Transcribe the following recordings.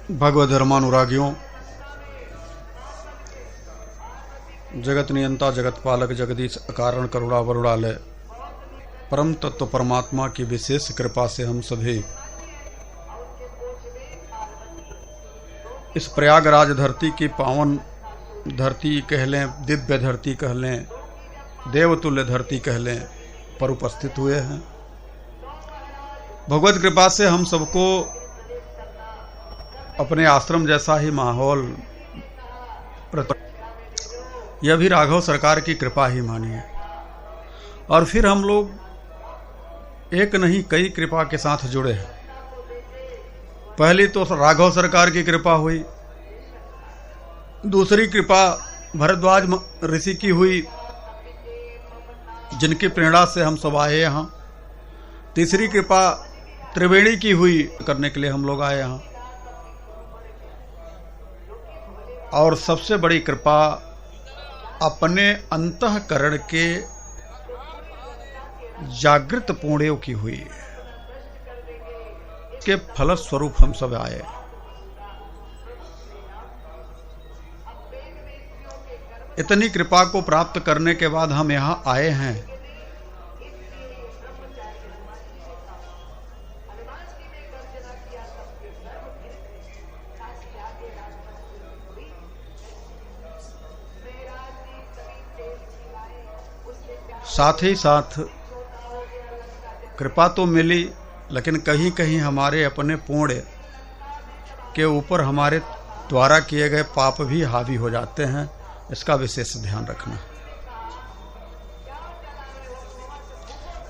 भगवद धर्मानुरागियों, जगत नियंता, जगत पालक, जगदीश, अकारण, करुणा वरुणालय, परम तत्व परमात्मा की विशेष कृपा से हम सभी इस प्रयागराज धरती की पावन धरती कह लें, दिव्य धरती कह लें, देवतुल्य धरती कह लें, पर उपस्थित हुए हैं। भगवत कृपा से हम सबको अपने आश्रम जैसा ही माहौल, यह भी राघव सरकार की कृपा ही मानिए। और फिर हम लोग एक नहीं कई कृपा के साथ जुड़े हैं। पहली तो राघव सरकार की कृपा हुई, दूसरी कृपा भरद्वाज ऋषि की हुई, जिनकी प्रेरणा से हम सब आए यहाँ। तीसरी कृपा त्रिवेणी की हुई, करने के लिए हम लोग आए यहाँ। और सबसे बड़ी कृपा अपने अंतःकरण के जागृत पुण्यों की हुई, के फलस्वरूप हम सब आए। इतनी कृपा को प्राप्त करने के बाद हम यहां आए हैं। साथ ही साथ कृपा तो मिली, लेकिन कहीं कहीं हमारे अपने पुण्य के ऊपर हमारे द्वारा किए गए पाप भी हावी हो जाते हैं। इसका विशेष ध्यान रखना।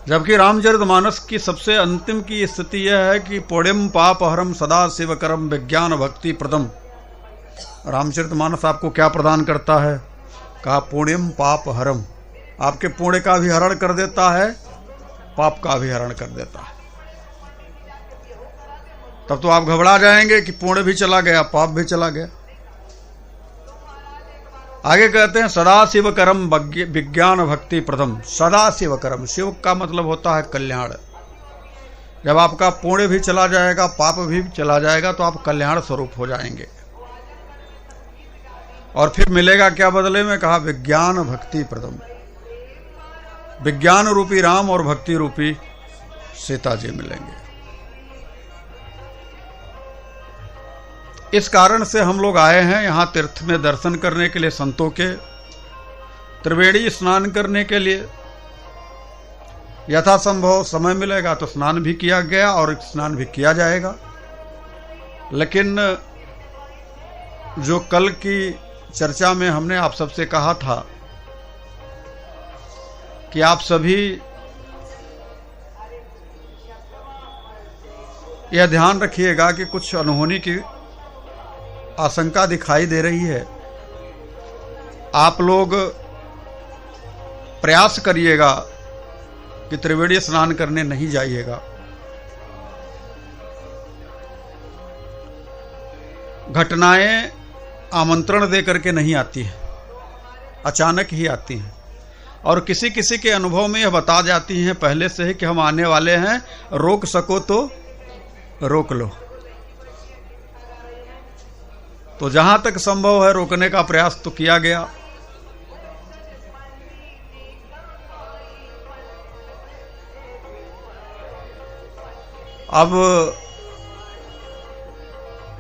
जबकि रामचरितमानस की सबसे अंतिम की स्थिति यह है कि पुण्यम पाप हरम सदा शिवकरम विज्ञान भक्ति प्रदम। रामचरितमानस आपको क्या प्रदान करता है? कहा पुण्यम पाप हरम, आपके पुण्य का भी हरण कर देता है, पाप का भी हरण कर देता है। तब तो आप घबरा जाएंगे कि पुण्य भी चला गया, पाप भी चला गया। आगे कहते हैं सदा शिव करम विज्ञान भक्ति प्रथम। सदा शिव करम, शिव का मतलब होता है कल्याण। जब आपका पुण्य भी चला जाएगा, पाप भी चला जाएगा, तो आप कल्याण स्वरूप हो जाएंगे। और फिर मिलेगा क्या बदले में? कहा विज्ञान भक्ति प्रथम। विज्ञान रूपी राम और भक्ति रूपी सीता जी मिलेंगे। इस कारण से हम लोग आए हैं यहाँ तीर्थ में दर्शन करने के लिए, संतों के त्रिवेणी स्नान करने के लिए। यथासंभव समय मिलेगा तो स्नान भी किया गया और स्नान भी किया जाएगा। लेकिन जो कल की चर्चा में हमने आप सबसे कहा था कि आप सभी यह ध्यान रखिएगा कि कुछ अनहोनी की आशंका दिखाई दे रही है। आप लोग प्रयास करिएगा कि त्रिवेणी स्नान करने नहीं जाइएगा। घटनाएं आमंत्रण दे करके नहीं आती हैं, अचानक ही आती हैं। और किसी किसी के अनुभव में यह बता जाती हैं पहले से ही कि हम आने वाले हैं, रोक सको तो रोक लो। तो जहां तक संभव है रोकने का प्रयास तो किया गया। अब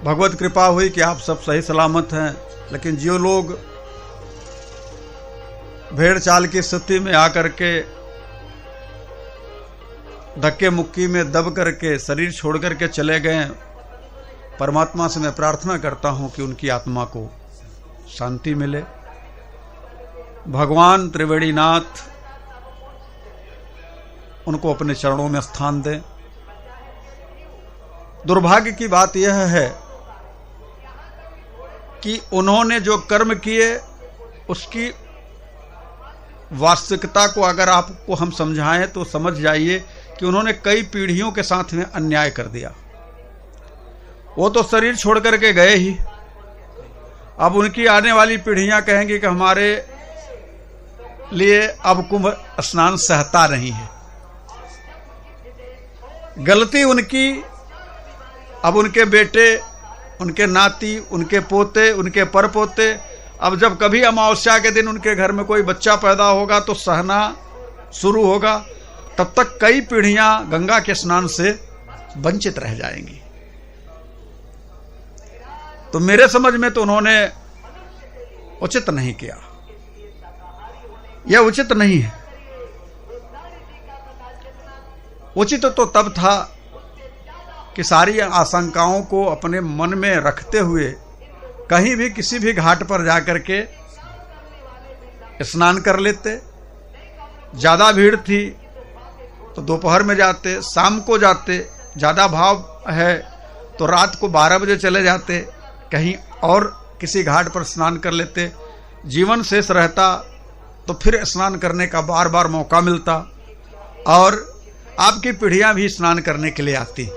भगवत कृपा हुई कि आप सब सही सलामत हैं। लेकिन जो लोग भेड़ चाल की स्थिति में आकर के धक्के मुक्की में दब करके शरीर छोड़ करके चले गए, परमात्मा से मैं प्रार्थना करता हूं कि उनकी आत्मा को शांति मिले। भगवान त्रिवेणीनाथ उनको अपने चरणों में स्थान दें। दुर्भाग्य की बात यह है कि उन्होंने जो कर्म किए उसकी वास्तविकता को अगर आपको हम समझाएं तो समझ जाइए कि उन्होंने कई पीढ़ियों के साथ में अन्याय कर दिया। वो तो शरीर छोड़ करके गए ही, अब उनकी आने वाली पीढ़ियां कहेंगी कि हमारे लिए अब कुंभ स्नान सहता नहीं है। गलती उनकी, अब उनके बेटे उनके नाती, उनके पोते, उनके परपोते। अब जब कभी अमावस्या के दिन उनके घर में कोई बच्चा पैदा होगा तो सहना शुरू होगा। तब तक कई पीढ़ियां गंगा के स्नान से वंचित रह जाएंगी। तो मेरे समझ में तो उन्होंने उचित नहीं किया, यह उचित नहीं है। उचित तो तब था कि सारी आशंकाओं को अपने मन में रखते हुए कहीं भी किसी भी घाट पर जाकर के स्नान कर लेते। ज़्यादा भीड़ थी तो दोपहर में जाते, शाम को जाते, ज़्यादा भाव है तो रात को 12 बजे चले जाते, कहीं और किसी घाट पर स्नान कर लेते। जीवन शेष रहता तो फिर स्नान करने का बार बार मौका मिलता और आपकी पीढ़ियां भी स्नान करने के लिए आती।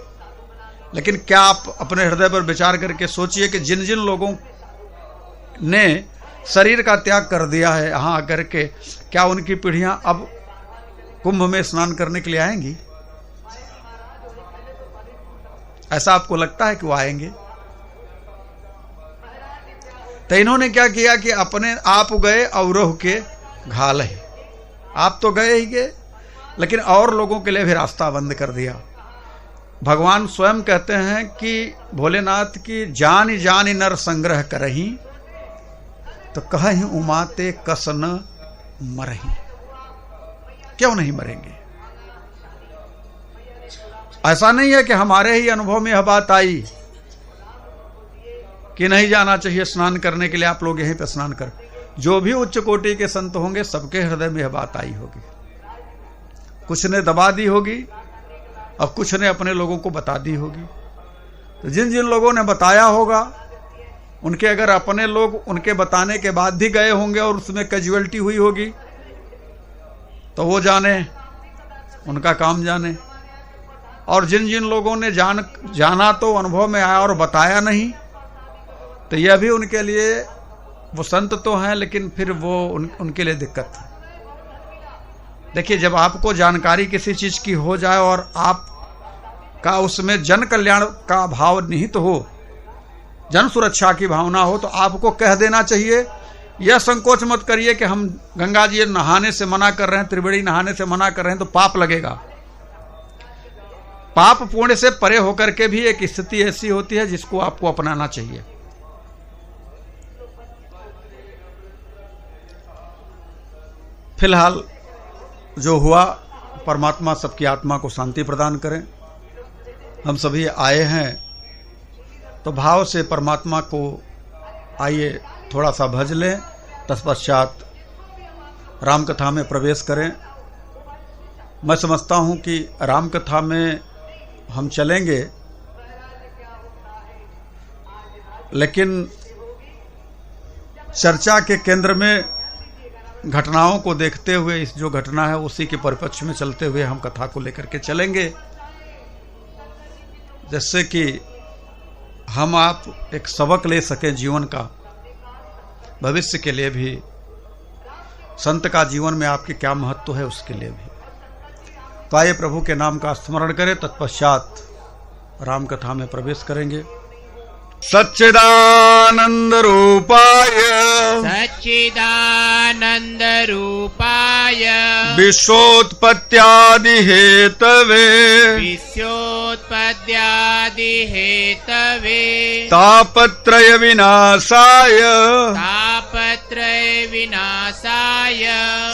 लेकिन क्या आप अपने हृदय पर विचार करके सोचिए कि जिन जिन लोगों ने शरीर का त्याग कर दिया है यहाँ आकर के, क्या उनकी पीढ़ियां अब कुंभ में स्नान करने के लिए आएंगी? ऐसा आपको लगता है कि वो आएंगे? तो इन्होंने क्या किया कि अपने आप गए अवरोह के घाल है। आप तो गए ही गए, लेकिन और लोगों के लिए भी रास्ता बंद कर दिया। भगवान स्वयं कहते हैं कि भोलेनाथ की जान जान नर संग्रह करही, तो कहीं उमाते कस न मरही। क्यों नहीं मरेंगे? ऐसा नहीं है कि हमारे ही अनुभव में यह बात आई कि नहीं जाना चाहिए स्नान करने के लिए, आप लोग यहीं पर स्नान कर। जो भी उच्च कोटि के संत होंगे सबके हृदय में यह बात आई होगी। कुछ ने दबा दी होगी और कुछ ने अपने लोगों को बता दी होगी। तो जिन जिन लोगों ने बताया होगा उनके अगर अपने लोग उनके बताने के बाद भी गए होंगे और उसमें कैजुअलिटी हुई होगी तो वो जाने, उनका काम जाने। और जिन जिन लोगों ने जाना तो अनुभव में आया और बताया नहीं, तो यह भी उनके लिए, वो संत तो हैं लेकिन फिर वो उनके लिए दिक्कत है। देखिए, जब आपको जानकारी किसी चीज की हो जाए और आप का उसमें जन कल्याण का भाव निहित हो, जन सुरक्षा की भावना हो, तो आपको कह देना चाहिए। यह संकोच मत करिए कि हम गंगा जी नहाने से मना कर रहे हैं, त्रिवेणी नहाने से मना कर रहे हैं तो पाप लगेगा। पाप पुण्य से परे होकर के भी एक स्थिति ऐसी होती है जिसको आपको अपनाना चाहिए। फिलहाल जो हुआ, परमात्मा सबकी आत्मा को शांति प्रदान करें। हम सभी आए हैं तो भाव से परमात्मा को आइए थोड़ा सा भज लें, तत्पश्चात राम कथा में प्रवेश करें। मैं समझता हूं कि राम कथा में हम चलेंगे, लेकिन चर्चा के केंद्र में घटनाओं को देखते हुए, इस जो घटना है उसी के परिप्रेक्ष्य में चलते हुए हम कथा को लेकर के चलेंगे, जिससे कि हम आप एक सबक ले सकें जीवन का, भविष्य के लिए भी, संत का जीवन में आपके क्या महत्व है उसके लिए भी। तो आइए प्रभु के नाम का स्मरण करें, तत्पश्चात राम कथा में प्रवेश करेंगे। सच्चिदानंद रूपाय सच्चिदानंद रूपाय विश्वोत्पत्त्यादि हेतवे विश्वोत्पत्त्यादि हेतवे तापत्रय विनाशाय तापत्रय विनाशाय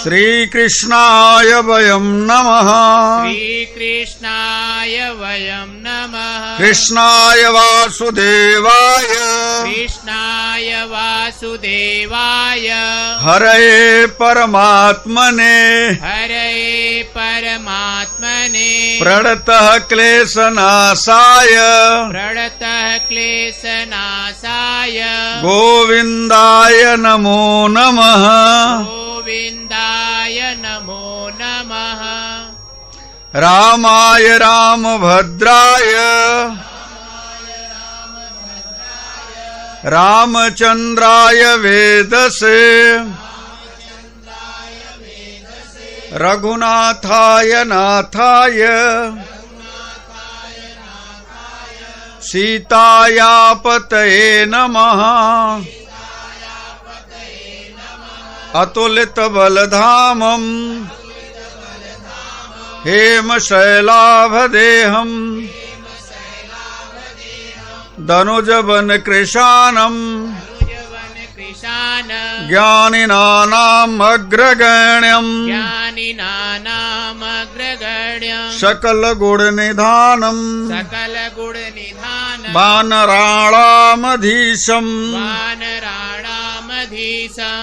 श्रीकृष्णाय वयं नमः श्रीकृष्णाय वयं नमः कृष्णाय वासुदेवाय कृष्णाय वासुदेवाय हरये परमात्मने प्रणतः क्लेशनाशाय गोविन्दाय नमो नमः गोविन्दाय नमो नमः रामाय रामभद्राय रामचंद्राय वेदसे रघुनाथाय नाथाय सीतायापतये नमः अतुलित बलधामम् हेमशैलाभदेहम् दनुजवन कृशानम् ज्ञानिनानाम् अग्रगण्यम् सकल गुण निधानम् वानराणामधीशम्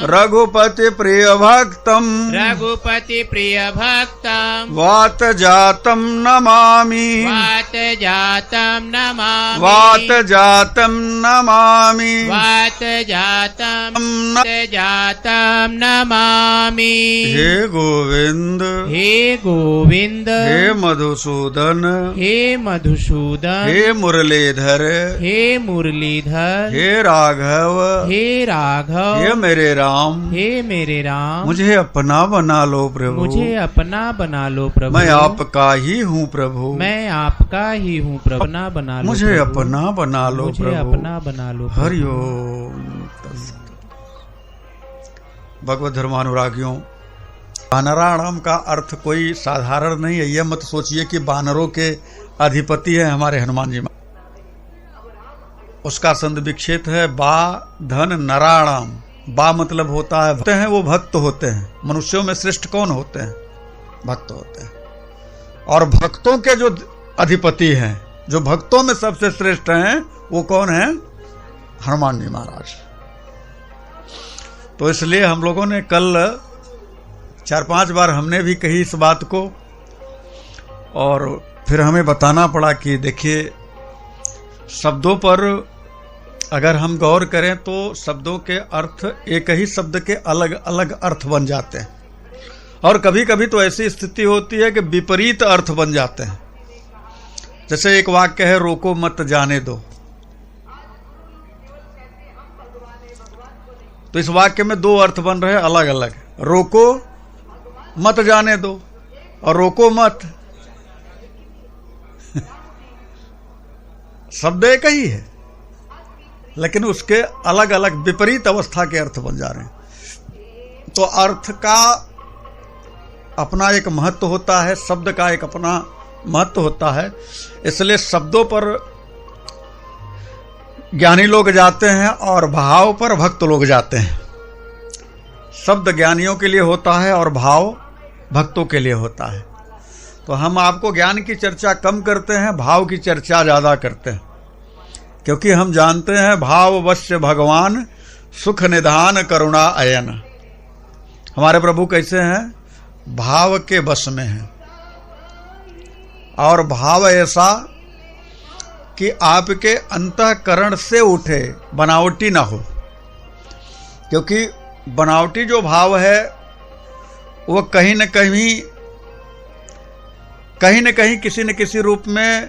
रघुपति प्रिय भक्तम् वात जातम् नमामि हे गोविंद हे मधुसूदन हे मुरलीधर हे राघव हे मेरे राम मुझे अपना बना लो प्रभु मैं आपका ही हूँ प्रभु अपना बना लो मुझे अपना बना लो प्रभु हरिओम। भगवत धर्मानुरागियों, वानराणाम का अर्थ कोई साधारण नहीं है। यह मत सोचिए कि वानरों के अधिपति है हमारे हनुमान जी। उसका संध विक्षेप है बा धन नराणाम। बा मतलब होता है भक्त हैं, वो भक्त होते हैं। मनुष्यों में श्रेष्ठ कौन होते हैं? भक्त होते हैं। और भक्तों के जो अधिपति हैं, जो भक्तों में सबसे श्रेष्ठ हैं, वो कौन है? हनुमान जी महाराज। तो इसलिए हम लोगों ने कल 4-5 बार हमने भी कही इस बात को, और फिर हमें बताना पड़ा कि देखिए, शब्दों पर अगर हम गौर करें तो शब्दों के अर्थ एक ही शब्द के अलग अलग अर्थ बन जाते हैं, और कभी कभी तो ऐसी स्थिति होती है कि विपरीत अर्थ बन जाते हैं। जैसे एक वाक्य है, रोको मत जाने दो। तो इस वाक्य में 2 अर्थ बन रहे हैं अलग अलग। रोको मत जाने दो और रोको मत शब्द एक ही है, लेकिन उसके अलग अलग विपरीत अवस्था के अर्थ बन जा रहे हैं। तो अर्थ का अपना एक महत्व होता है, शब्द का एक अपना महत्व होता है। इसलिए शब्दों पर ज्ञानी लोग जाते हैं और भाव पर भक्त लोग जाते हैं। शब्द ज्ञानियों के लिए होता है और भाव भक्तों के लिए होता है। तो हम आपको ज्ञान की चर्चा कम करते हैं, भाव की चर्चा ज़्यादा करते हैं, क्योंकि हम जानते हैं भाव वश्य भगवान सुख निधान करुणा अयन। हमारे प्रभु कैसे हैं? भाव के वश में हैं, और भाव ऐसा कि आपके अंतःकरण से उठे, बनावटी ना हो। क्योंकि बनावटी जो भाव है वो कहीं न कहीं किसी न किसी रूप में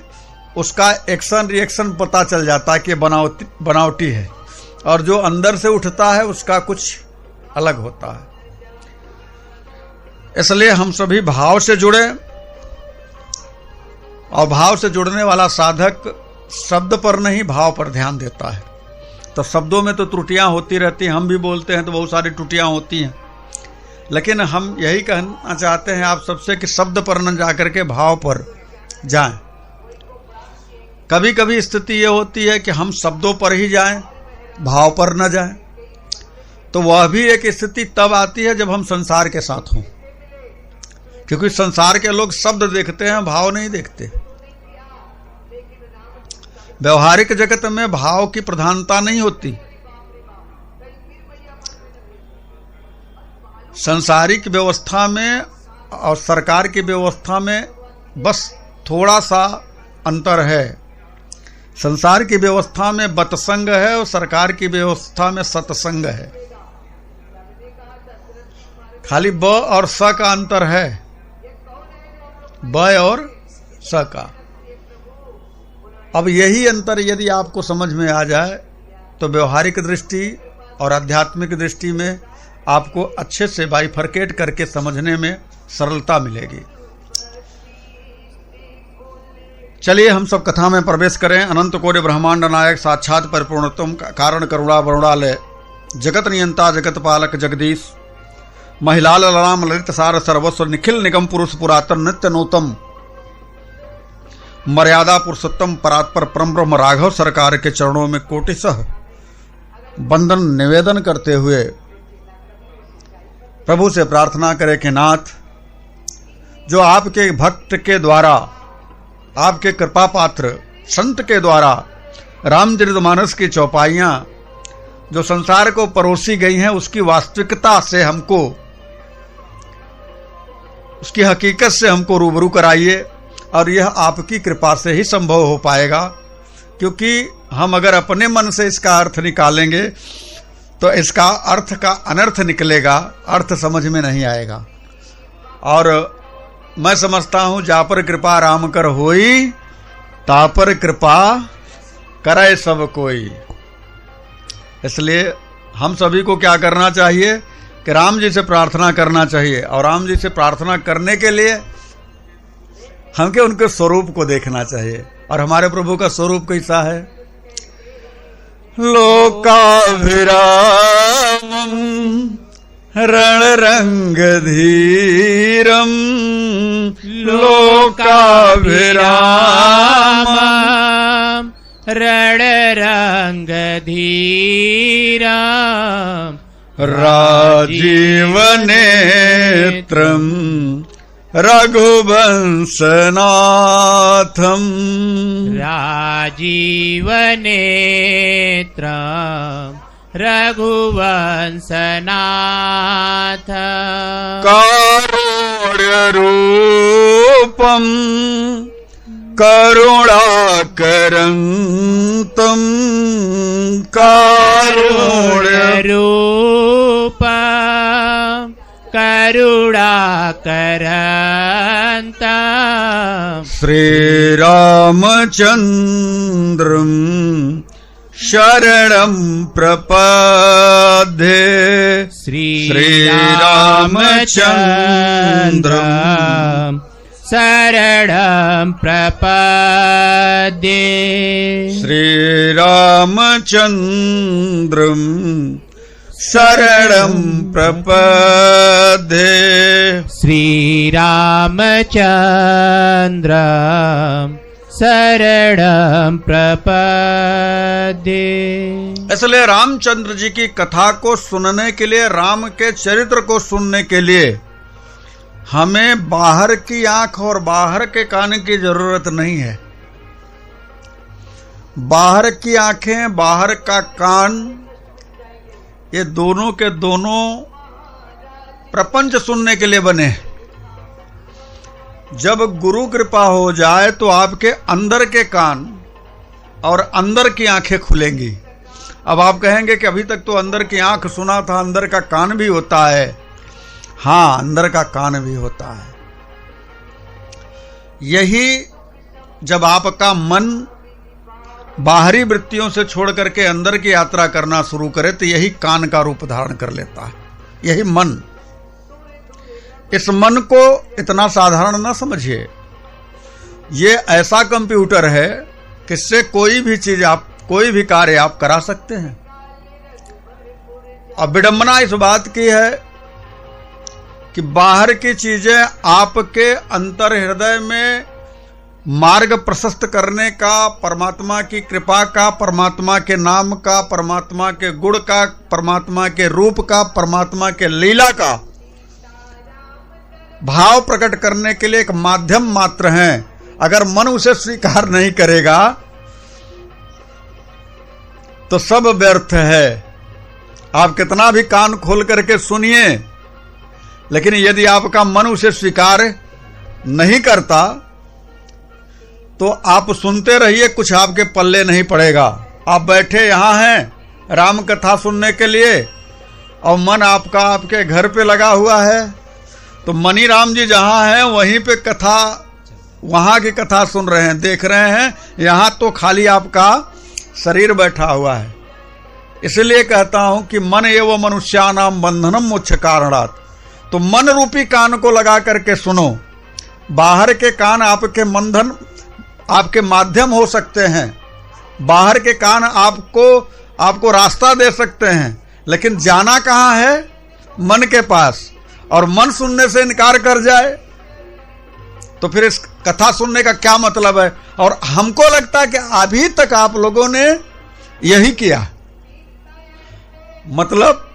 उसका एक्शन रिएक्शन पता चल जाता है कि बनावटी है, और जो अंदर से उठता है उसका कुछ अलग होता है। इसलिए हम सभी भाव से जुड़े, और भाव से जुड़ने वाला साधक शब्द पर नहीं भाव पर ध्यान देता है। तो शब्दों में तो त्रुटियां होती रहती हैं, हम भी बोलते हैं तो बहुत सारी त्रुटियां होती हैं, लेकिन हम यही कहना चाहते हैं आप सबसे कि शब्द पर न जाकर के भाव पर जाएं। कभी कभी स्थिति ये होती है कि हम शब्दों पर ही जाएं, भाव पर न जाएं। तो वह भी एक स्थिति तब आती है जब हम संसार के साथ हों, क्योंकि संसार के लोग शब्द देखते हैं, भाव नहीं देखते। व्यवहारिक जगत में भाव की प्रधानता नहीं होती। सांसारिक व्यवस्था में और सरकार की व्यवस्था में बस थोड़ा सा अंतर है। संसार की व्यवस्था में बतसंग है और सरकार की व्यवस्था में सत्संग है। खाली ब और स का अंतर है, ब और स का। अब यही अंतर यदि आपको समझ में आ जाए तो व्यवहारिक दृष्टि और आध्यात्मिक दृष्टि में आपको अच्छे से बाइफरकेट करके समझने में सरलता मिलेगी। चलिए हम सब कथा में प्रवेश करें। अनंत कोटि ब्रह्मांड नायक साक्षात परिपूर्णतम कारण करुणा वरुणालय जगत नियंता जगत पालक जगदीश महिलाल राम ललित सार सर्वस्व निखिल निगम पुरुष पुरातन नित्य नूतम मर्यादा पुरुषोत्तम परात्पर परम ब्रह्म राघव सरकार के चरणों में कोटिशः वंदन निवेदन करते हुए प्रभु से प्रार्थना करें कि नाथ, जो आपके भक्त के द्वारा, आपके कृपा पात्र संत के द्वारा रामचरितमानस की चौपाइयाँ जो संसार को परोसी गई हैं, उसकी वास्तविकता से हमको, उसकी हकीकत से हमको रूबरू कराइए। और यह आपकी कृपा से ही संभव हो पाएगा, क्योंकि हम अगर अपने मन से इसका अर्थ निकालेंगे तो इसका अर्थ का अनर्थ निकलेगा, अर्थ समझ में नहीं आएगा। और मैं समझता हूं जा पर कृपा राम कर होई, ता पर कृपा करे सब कोई। इसलिए हम सभी को क्या करना चाहिए कि राम जी से प्रार्थना करना चाहिए, और राम जी से प्रार्थना करने के लिए हमके उनके स्वरूप को देखना चाहिए। और हमारे प्रभु का स्वरूप कैसा है? लोकाभिरामम रणरंग धीरम, लोकाभिरामम रणरंगधीरम, राजीवनेत्रम रघुवंशनाथम, राजीवनेत्रम रघुवंशनाथ, कारुण्यरूपम करुणाकरंतम, कारुण्यरूपम करुणाकरंतम, श्रीरामचंद्रम शरणं प्रपद्ये, श्रीरामचंद्रम शरणं प्रपद्ये, श्रीरामचंद्रम शरणं प्रपद्ये, श्रीरामचंद्रम शरणं प्रपद्ये। इसलिए रामचंद्र जी की कथा को सुनने के लिए, राम के चरित्र को सुनने के लिए हमें बाहर की आंख और बाहर के कान की जरूरत नहीं है। बाहर की आंखें, बाहर का कान, ये दोनों के दोनों प्रपंच सुनने के लिए बने। जब गुरु कृपा हो जाए तो आपके अंदर के कान और अंदर की आंखें खुलेंगी। अब आप कहेंगे कि अभी तक तो अंदर की आंख सुना था, अंदर का कान भी होता है। हाँ, अंदर का कान भी होता है। यही जब आपका मन बाहरी वृत्तियों से छोड़ करके अंदर की यात्रा करना शुरू करे तो यही कान का रूप धारण कर लेता है, यही मन। इस मन को इतना साधारण ना समझिए। ये ऐसा कंप्यूटर है कि इससे कोई भी चीज आप, कोई भी कार्य आप करा सकते हैं। अब विडंबना इस बात की है कि बाहर की चीजें आपके अंतर हृदय में मार्ग प्रशस्त करने का, परमात्मा की कृपा का, परमात्मा के नाम का, परमात्मा के गुण का, परमात्मा के रूप का, परमात्मा के लीला का भाव प्रकट करने के लिए एक माध्यम मात्र हैं। अगर मन उसे स्वीकार नहीं करेगा तो सब व्यर्थ है। आप कितना भी कान खोल करके सुनिए, लेकिन यदि आपका मन उसे स्वीकार नहीं करता तो आप सुनते रहिए, कुछ आपके पल्ले नहीं पड़ेगा। आप बैठे यहां हैं राम कथा सुनने के लिए और मन आपका आपके घर पे लगा हुआ है, तो मनी राम जी जहां हैं वहीं पे कथा, वहां की कथा सुन रहे हैं, देख रहे हैं। यहां तो खाली आपका शरीर बैठा हुआ है। इसलिए कहता हूं कि मन एवं मनुष्यानाम बंधनम मोक्ष कारणात्। तो मन रूपी कान को लगा करके सुनो। बाहर के कान आपके बंधन आपके माध्यम हो सकते हैं, बाहर के कान आपको रास्ता दे सकते हैं, लेकिन जाना कहाँ है? मन के पास। और मन सुनने से इनकार कर जाए तो फिर इस कथा सुनने का क्या मतलब है? और हमको लगता है कि अभी तक आप लोगों ने यही किया। मतलब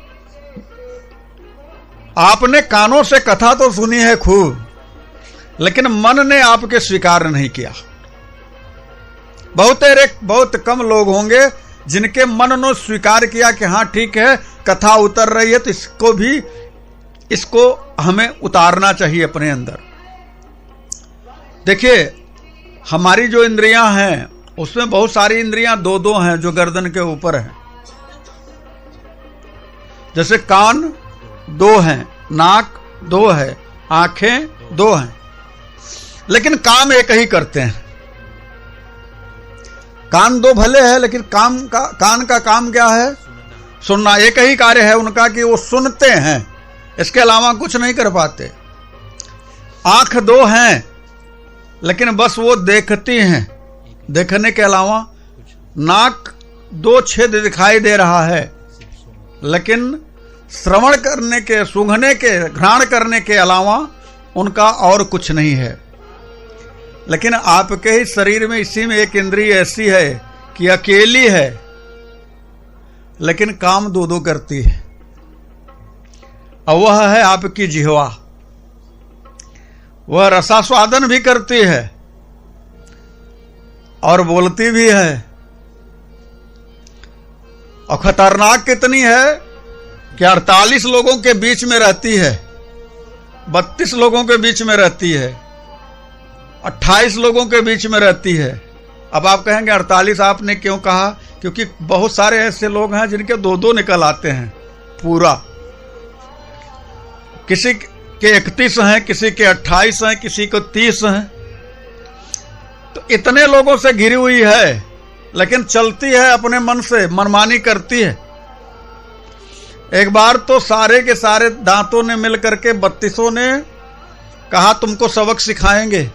आपने कानों से कथा तो सुनी है खूब, लेकिन मन ने आपके स्वीकार नहीं किया। बहुत कम लोग होंगे जिनके मन ने स्वीकार किया कि हाँ ठीक है, कथा उतर रही है तो इसको हमें उतारना चाहिए अपने अंदर। देखिए, हमारी जो इंद्रियां हैं उसमें बहुत सारी इंद्रियां दो हैं जो गर्दन के ऊपर हैं। जैसे कान 2 हैं, नाक 2 है, आंखें 2 हैं, लेकिन काम एक ही करते हैं। कान 2 भले है, लेकिन कान का काम क्या है? सुनना। एक ही कार्य है उनका कि वो सुनते हैं, इसके अलावा कुछ नहीं कर पाते। आंख 2 हैं, लेकिन बस वो देखती हैं, देखने के अलावा। नाक 2 छेद दिखाई दे रहा है, लेकिन श्रवण करने के, सूंघने के, घ्राण करने के अलावा उनका और कुछ नहीं है। लेकिन आपके ही शरीर में इसी में एक इंद्रिय ऐसी है कि अकेली है, लेकिन काम 2 करती है, और वह है आपकी जिह्वा। वह रसास्वादन भी करती है और बोलती भी है। और खतरनाक कितनी है कि 48 लोगों के बीच में रहती है, 32 लोगों के बीच में रहती है, 28 लोगों के बीच में रहती है। अब आप कहेंगे 48 आपने क्यों कहा? क्योंकि बहुत सारे ऐसे लोग हैं जिनके 2 निकल आते हैं पूरा। किसी के 31 हैं, किसी के 28 हैं, किसी को 30 हैं। तो इतने लोगों से घिरी हुई है, लेकिन चलती है अपने मन से, मनमानी करती है। एक बार तो सारे के सारे दांतों ने मिल करके 32 ने कहा तुमको सबक सिखाएंगे।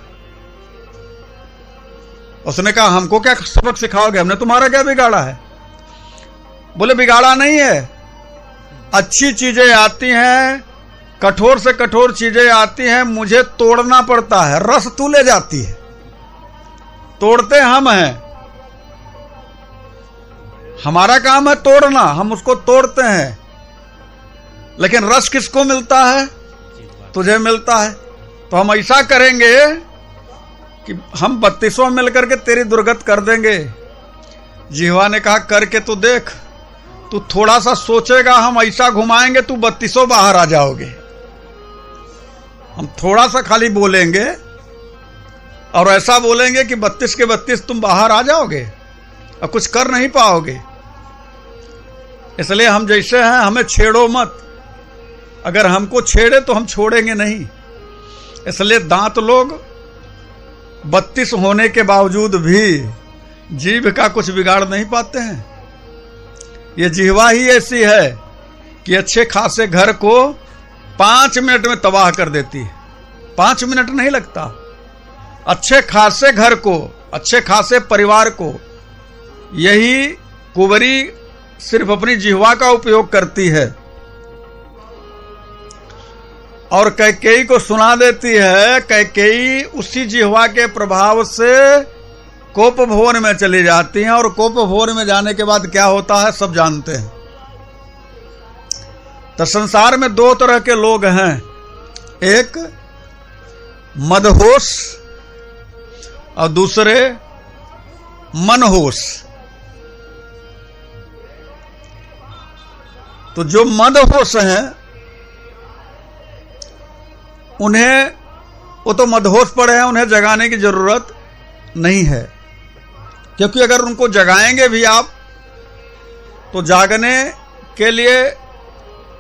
उसने कहा हमको क्या सबक सिखाओगे, हमने तुम्हारा क्या बिगाड़ा है? बोले बिगाड़ा नहीं है, अच्छी चीजें आती हैं, कठोर से कठोर चीजें आती हैं, मुझे तोड़ना पड़ता है, रस तू ले जाती है, तोड़ते हम हैं, हमारा काम है तोड़ना, हम उसको तोड़ते हैं। लेकिन रस किसको मिलता है? तुझे मिलता है। तो हम ऐसा करेंगे कि हम 32 मिलकर के तेरी दुर्गत कर देंगे। जिह्वा ने कहा करके तो देख, तू थोड़ा सा सोचेगा, हम ऐसा घुमाएंगे तू 32 बाहर आ जाओगे। हम थोड़ा सा खाली बोलेंगे और ऐसा बोलेंगे कि 32 के 32 तुम बाहर आ जाओगे और कुछ कर नहीं पाओगे। इसलिए हम जैसे हैं हमें छेड़ो मत, अगर हमको छेड़े तो हम छोड़ेंगे नहीं। इसलिए दांत लोग 32 होने के बावजूद भी जीभ का कुछ बिगाड़ नहीं पाते हैं। ये जिह्वा ही ऐसी है कि अच्छे खासे घर को 5 मिनट में तबाह कर देती है। 5 मिनट नहीं लगता। अच्छे खासे घर को, अच्छे खासे परिवार को यही कुंवरी सिर्फ अपनी जिह्वा का उपयोग करती है और कैकेयी को सुना देती है। कैकेयी उसी जिह्वा के प्रभाव से कोप भवन में चली जाती हैं और कोप भवन में जाने के बाद क्या होता है सब जानते हैं। तो संसार में 2 तरह के लोग हैं, एक मदहोश और दूसरे मनहोश। तो जो मदहोश हैं उन्हें, वो तो मदहोश पड़े हैं, उन्हें जगाने की जरूरत नहीं है, क्योंकि अगर उनको जगाएंगे भी आप तो जागने के लिए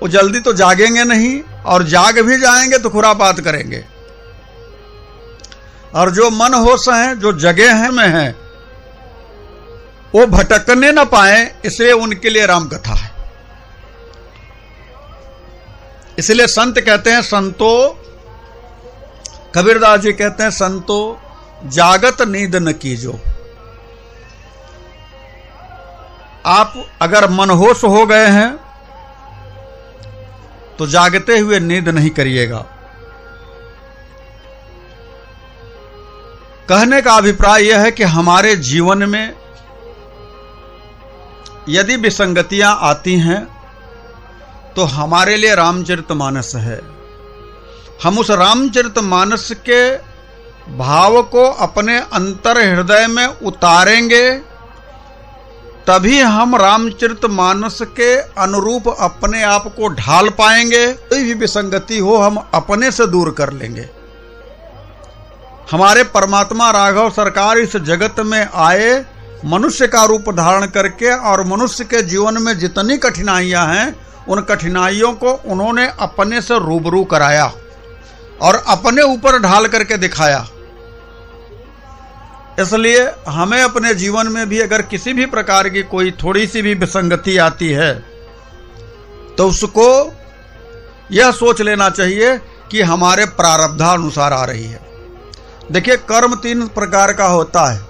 वो जल्दी तो जागेंगे नहीं, और जाग भी जाएंगे तो खुरापात करेंगे। और जो मन होश हैं, जो जगे हैं में हैं, वो भटकने न पाए, इसलिए उनके लिए राम कथा है। इसलिए संत कहते हैं, संतो, कबीरदास जी कहते हैं, संतो जागत नींद न कीजो। आप अगर मनहोश हो गए हैं तो जागते हुए नींद नहीं करिएगा। कहने का अभिप्राय यह है कि हमारे जीवन में यदि विसंगतियां आती हैं तो हमारे लिए रामचरितमानस है। हम उस रामचरितमानस के भाव को अपने अंतर हृदय में उतारेंगे, तभी हम रामचरितमानस के अनुरूप अपने आप को ढाल पाएंगे। कोई भी विसंगति हो हम अपने से दूर कर लेंगे। हमारे परमात्मा राघव सरकार इस जगत में आए मनुष्य का रूप धारण करके, और मनुष्य के जीवन में जितनी कठिनाइयां हैं उन कठिनाइयों को उन्होंने अपने से रूबरू कराया और अपने ऊपर ढाल करके दिखाया। इसलिए हमें अपने जीवन में भी अगर किसी भी प्रकार की कोई थोड़ी सी भी विसंगति आती है तो उसको यह सोच लेना चाहिए कि हमारे प्रारब्धानुसार आ रही है। देखिए, कर्म 3 प्रकार का होता है।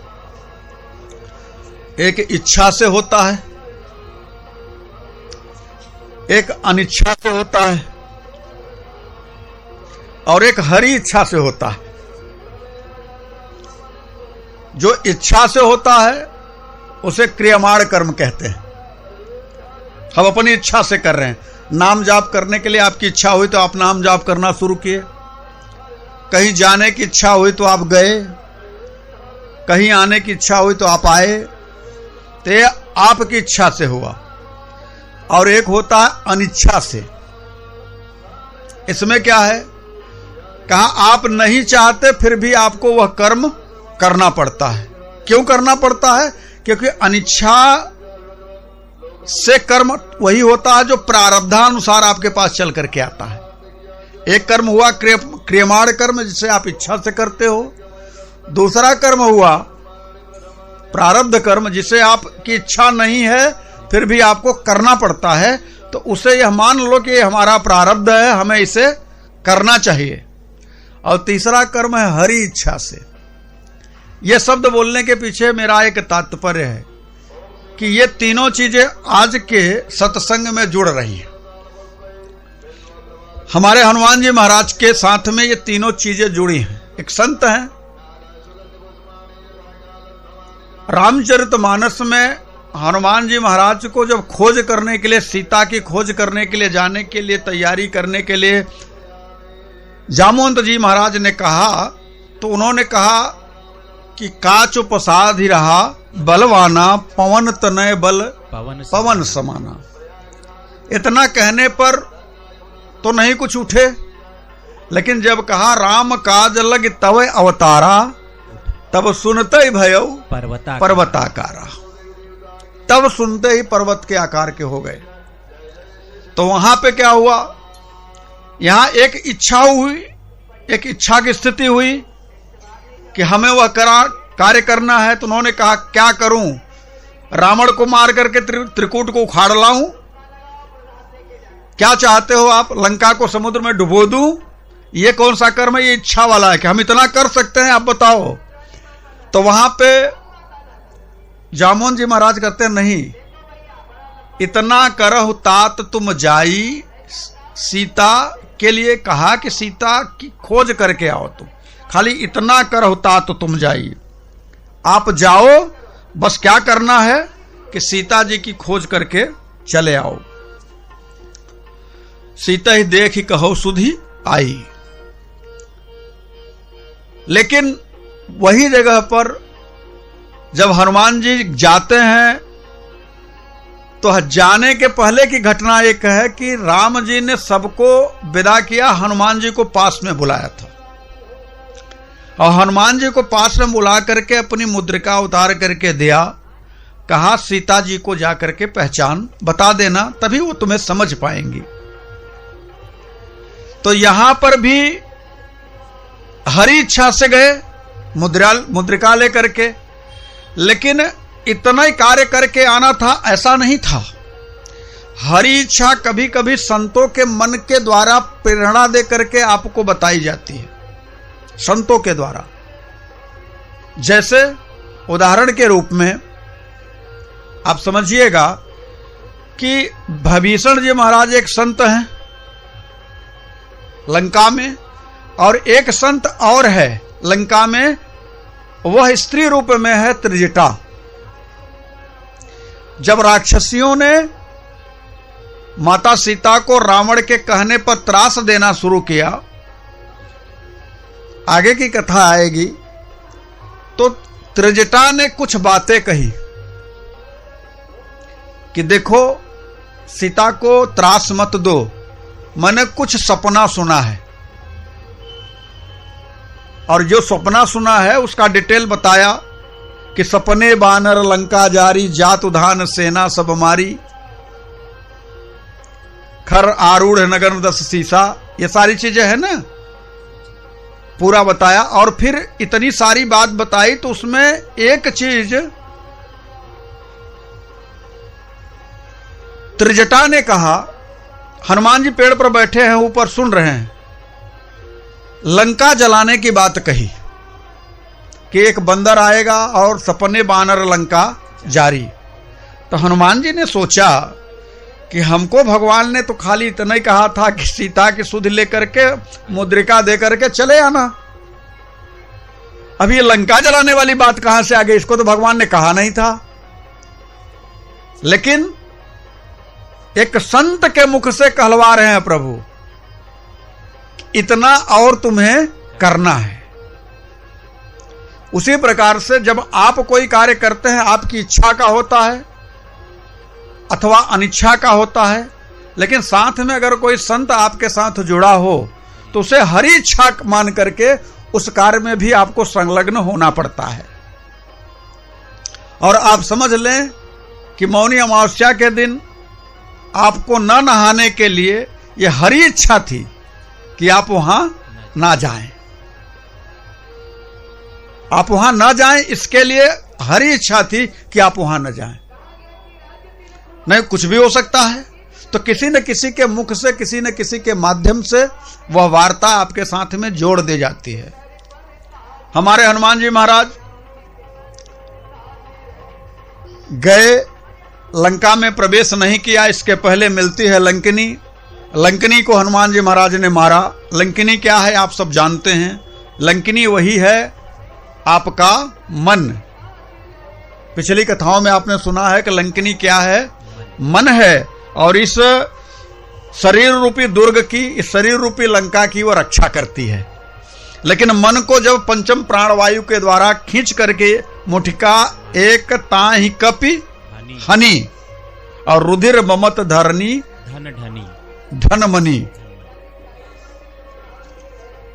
एक इच्छा से होता है, एक अनिच्छा से होता है, और एक हरि इच्छा से होता है। जो इच्छा से होता है उसे क्रियमाण कर्म कहते हैं। हम अपनी इच्छा से कर रहे हैं। नाम जाप करने के लिए आपकी इच्छा हुई तो आप नाम जाप करना शुरू किए, कहीं जाने की इच्छा हुई तो आप गए, कहीं आने की इच्छा हुई तो आप आए, तो ये आपकी इच्छा से हुआ। और एक होता है अनिच्छा से। इसमें क्या है, कहा आप नहीं चाहते फिर भी आपको वह कर्म करना पड़ता है। क्यों करना पड़ता है? क्योंकि अनिच्छा से कर्म वही होता है जो प्रारब्धानुसार आपके पास चल करके आता है। एक कर्म हुआ क्रियमाण कर्म, जिसे आप इच्छा से करते हो। दूसरा कर्म हुआ प्रारब्ध कर्म, जिसे आपकी इच्छा नहीं है फिर भी आपको करना पड़ता है। तो उसे यह मान लो कि हमारा प्रारब्ध है, हमें इसे करना चाहिए। और तीसरा कर्म है हरि इच्छा से। यह शब्द बोलने के पीछे मेरा एक तात्पर्य है कि ये तीनों चीजें आज के सत्संग में जुड़ रही हैं। हमारे हनुमान जी महाराज के साथ में ये तीनों चीजें जुड़ी हैं। एक संत हैं, रामचरितमानस में हनुमान जी महाराज को जब खोज करने के लिए, सीता की खोज करने के लिए जाने के लिए तैयारी करने के लिए जामवंत जी महाराज ने कहा, तो उन्होंने कहा कि काच उपसाधि रहा बलवाना, पवन तनय बल पवन समाना। इतना कहने पर तो नहीं कुछ उठे, लेकिन जब कहा राम काज लग तव अवतारा, तब सुनते ही भयो पर्वताकारा। तब सुनते ही पर्वत के आकार के हो गए। तो वहां पे क्या हुआ, यहां एक इच्छा हुई, एक इच्छा की स्थिति हुई कि हमें वह कार्य करना है। तो उन्होंने कहा क्या करूं, रावण को मार करके त्रिकूट को उखाड़ लाऊं? क्या चाहते हो आप, लंका को समुद्र में डुबो दूं? ये कौन सा कर्म है? ये इच्छा वाला है कि हम इतना कर सकते हैं, आप बताओ। तो वहां पे जामवंत जी महाराज कहते हैं नहीं, इतना करहु तात तुम जाई। सीता के लिए कहा कि सीता की खोज करके आओ, तुम खाली इतना करहु तात तुम जाई। आप जाओ, बस क्या करना है कि सीता जी की खोज करके चले आओ। सीता ही देख ही कहो सुधी आई। लेकिन वही जगह पर जब हनुमान जी जाते हैं तो जाने के पहले की घटना एक है कि राम जी ने सबको विदा किया, हनुमान जी को पास में बुलाया था। और हनुमान जी को पास में बुला करके अपनी मुद्रिका उतार करके दिया, कहा सीता जी को जा करके पहचान बता देना, तभी वो तुम्हें समझ पाएंगी। तो यहां पर भी हरि इच्छा से गए मुद्रिका लेकर के, लेकिन इतना ही कार्य करके आना था ऐसा नहीं था। हरि इच्छा कभी कभी संतों के मन के द्वारा प्रेरणा दे करके आपको बताई जाती है, संतों के द्वारा। जैसे उदाहरण के रूप में आप समझिएगा कि भीषण जी महाराज एक संत हैं लंका में, और एक संत और है लंका में, वह स्त्री रूप में है त्रिजटा। जब राक्षसियों ने माता सीता को रावण के कहने पर त्रास देना शुरू किया, आगे की कथा आएगी, तो त्रिजटा ने कुछ बातें कही कि देखो सीता को त्रास मत दो, मैंने कुछ सपना सुना है, और जो सपना सुना है उसका डिटेल बताया कि सपने बानर लंका जारी, जात उधान सेना सब मारी, खर आरूढ़ नगर 10 सीसा, ये सारी चीजें है ना, पूरा बताया। और फिर इतनी सारी बात बताई तो उसमें एक चीज त्रिजटा ने कहा, हनुमान जी पेड़ पर बैठे हैं, ऊपर सुन रहे हैं, लंका जलाने की बात कही कि एक बंदर आएगा और सपने बानर लंका जारी। तो हनुमान जी ने सोचा कि हमको भगवान ने तो खाली इतना ही कहा था कि सीता की सुध लेकर के मुद्रिका दे करके चले आना, अब ये लंका जलाने वाली बात कहां से आ गई, इसको तो भगवान ने कहा नहीं था। लेकिन एक संत के मुख से कहलवा रहे हैं प्रभु, इतना और तुम्हें करना है। उसी प्रकार से जब आप कोई कार्य करते हैं, आपकी इच्छा का होता है अथवा अनिच्छा का होता है, लेकिन साथ में अगर कोई संत आपके साथ जुड़ा हो तो उसे हरी इच्छा मान करके उस कार्य में भी आपको संलग्न होना पड़ता है। और आप समझ लें कि मौनी अमावस्या के दिन आपको न नहाने के लिए यह हरी इच्छा थी कि आप वहां ना जाएं, आप वहां ना जाएं, इसके लिए हरी इच्छा थी कि आप वहां न जाएं। नहीं, कुछ भी हो सकता है, तो किसी न किसी के मुख से, किसी न किसी के माध्यम से वह वार्ता आपके साथ में जोड़ दी जाती है। हमारे हनुमान जी महाराज गए, लंका में प्रवेश नहीं किया, इसके पहले मिलती है लंकिनी। लंकिनी को हनुमान जी महाराज ने मारा। लंकिनी क्या है आप सब जानते हैं, लंकिनी वही है आपका मन। पिछली कथाओं में आपने सुना है कि लंकिनी क्या है, मन है, और इस शरीर रूपी दुर्ग की, इस शरीर रूपी लंका की वो रक्षा करती है। लेकिन मन को जब पंचम प्राणवायु के द्वारा खींच करके मुठिका एक ताहि कपि हनी और रुधिर ममत धरनी धन मनी,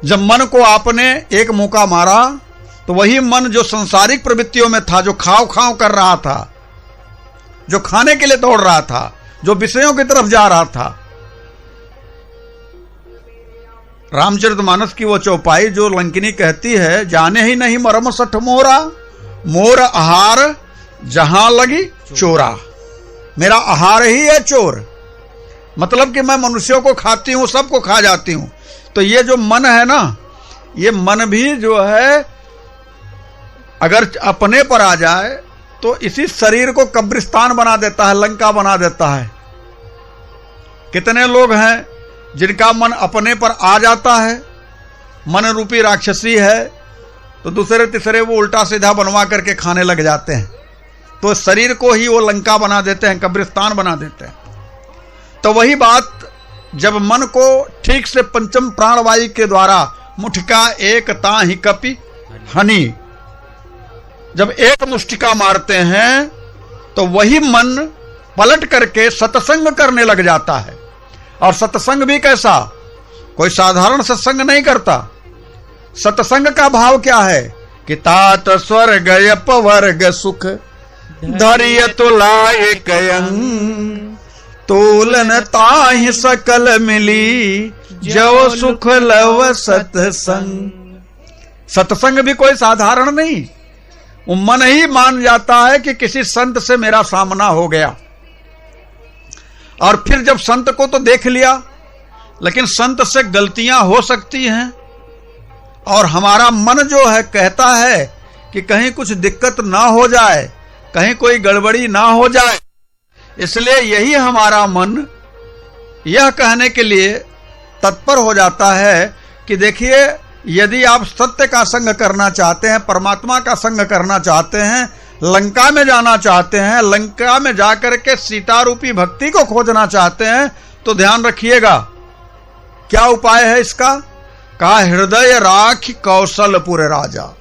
जब मन को आपने एक मुका मारा तो वही मन जो सांसारिक प्रवृत्तियों में था, जो खाव खाव कर रहा था, जो खाने के लिए दौड़ रहा था, जो विषयों की तरफ जा रहा था, रामचरितमानस की वो चौपाई जो लंकिनी कहती है, जाने ही नहीं मरम सठ मोरा, मोर आहार जहां लगी चोरा, मेरा आहार ही है चोर। मतलब कि मैं मनुष्यों को खाती हूं, सबको खा जाती हूं। तो ये जो मन है ना, ये मन भी जो है अगर अपने पर आ जाए तो इसी शरीर को कब्रिस्तान बना देता है, लंका बना देता है। कितने लोग हैं जिनका मन अपने पर आ जाता है, मन रूपी राक्षसी है, तो दूसरे तीसरे वो उल्टा सीधा बनवा करके खाने लग जाते हैं, तो शरीर को ही वो लंका बना देते हैं, कब्रिस्तान बना देते हैं। तो वही बात जब मन को ठीक से पंचम प्राणवायु के द्वारा मुठिका एक ताहि कपि हनी, जब एक मुष्टिका मारते हैं तो वही मन पलट करके सत्संग करने लग जाता है। और सत्संग भी कैसा, कोई साधारण सत्संग नहीं करता। सत्संग का भाव क्या है कि तात स्वर्ग अपवर्ग सुख धरिय तुलाय कयंग, तोलन ताहि सकल मिली जो सुख लव सत्संग। सत्संग भी कोई साधारण नहीं, वो मन ही मान जाता है कि किसी संत से मेरा सामना हो गया। और फिर जब संत को तो देख लिया, लेकिन संत से गलतियां हो सकती हैं, और हमारा मन जो है कहता है कि कहीं कुछ दिक्कत ना हो जाए, कहीं कोई गड़बड़ी ना हो जाए। इसलिए यही हमारा मन यह कहने के लिए तत्पर हो जाता है कि देखिए, यदि आप सत्य का संग करना चाहते हैं, परमात्मा का संग करना चाहते हैं, लंका में जाना चाहते हैं, लंका में जाकर के सीता रूपी भक्ति को खोजना चाहते हैं, तो ध्यान रखिएगा क्या उपाय है इसका। कहा, हृदय राख कौशलपुर राजा।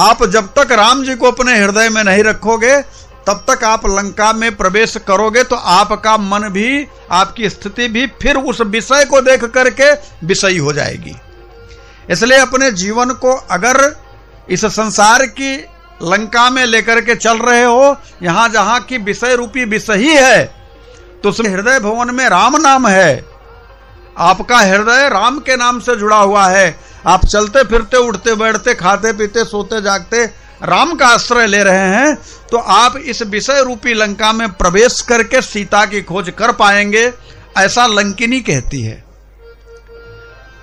आप जब तक राम जी को अपने हृदय में नहीं रखोगे, तब तक आप लंका में प्रवेश करोगे तो आपका मन भी, आपकी स्थिति भी फिर उस विषय को देख करके विषयी हो जाएगी। इसलिए अपने जीवन को अगर इस संसार की लंका में लेकर के चल रहे हो, यहां जहां की विषय रूपी विषयी है, तो उस हृदय भवन में राम नाम है। आपका हृदय राम के नाम से जुड़ा हुआ है। आप चलते फिरते, उठते बैठते, खाते पीते, सोते जागते राम का आश्रय ले रहे हैं, तो आप इस विषय रूपी लंका में प्रवेश करके सीता की खोज कर पाएंगे, ऐसा लंकिनी कहती है।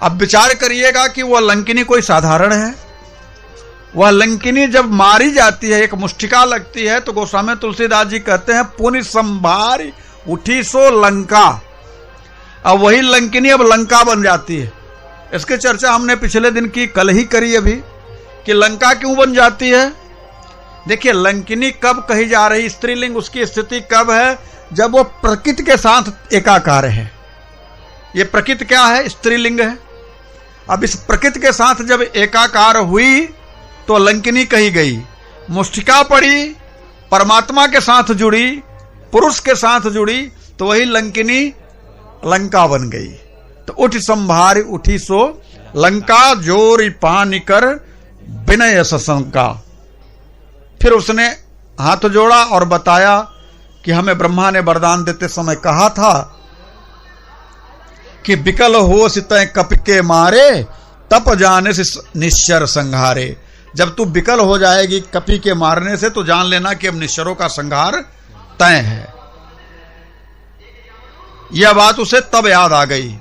अब विचार करिएगा कि वह लंकिनी कोई साधारण है। वह लंकिनी जब मारी जाती है, एक मुष्टिका लगती है, तो गोस्वामी तुलसीदास जी कहते हैं, पुनि संभारी उठी सो लंका। अब वही लंकिनी अब लंका बन जाती है। इसकी चर्चा हमने पिछले दिन की, कल ही करी अभी, कि लंका क्यों बन जाती है। देखिए, लंकिनी कब कही जा रही, स्त्रीलिंग उसकी स्थिति कब है, जब वो प्रकृति के साथ एकाकार है। ये प्रकृति क्या है, स्त्रीलिंग है। अब इस प्रकृति के साथ जब एकाकार हुई तो लंकिनी कही गई। मुष्टिका पड़ी, परमात्मा के साथ जुड़ी, पुरुष के साथ जुड़ी, तो वही लंकिनी लंका बन गई। तो उठ संभारी उठी सो लंका, जोरी पानी कर विनय सशंका। फिर उसने हाथ जोड़ा और बताया कि हमें ब्रह्मा ने वरदान देते समय कहा था कि विकल हो सितय कपि के मारे, तप जाने से निश्चर संहारे। जब तू विकल हो जाएगी कपि के मारने से, तो जान लेना कि अब निश्चरों का संहार तय है। यह बात उसे तब याद आ गई,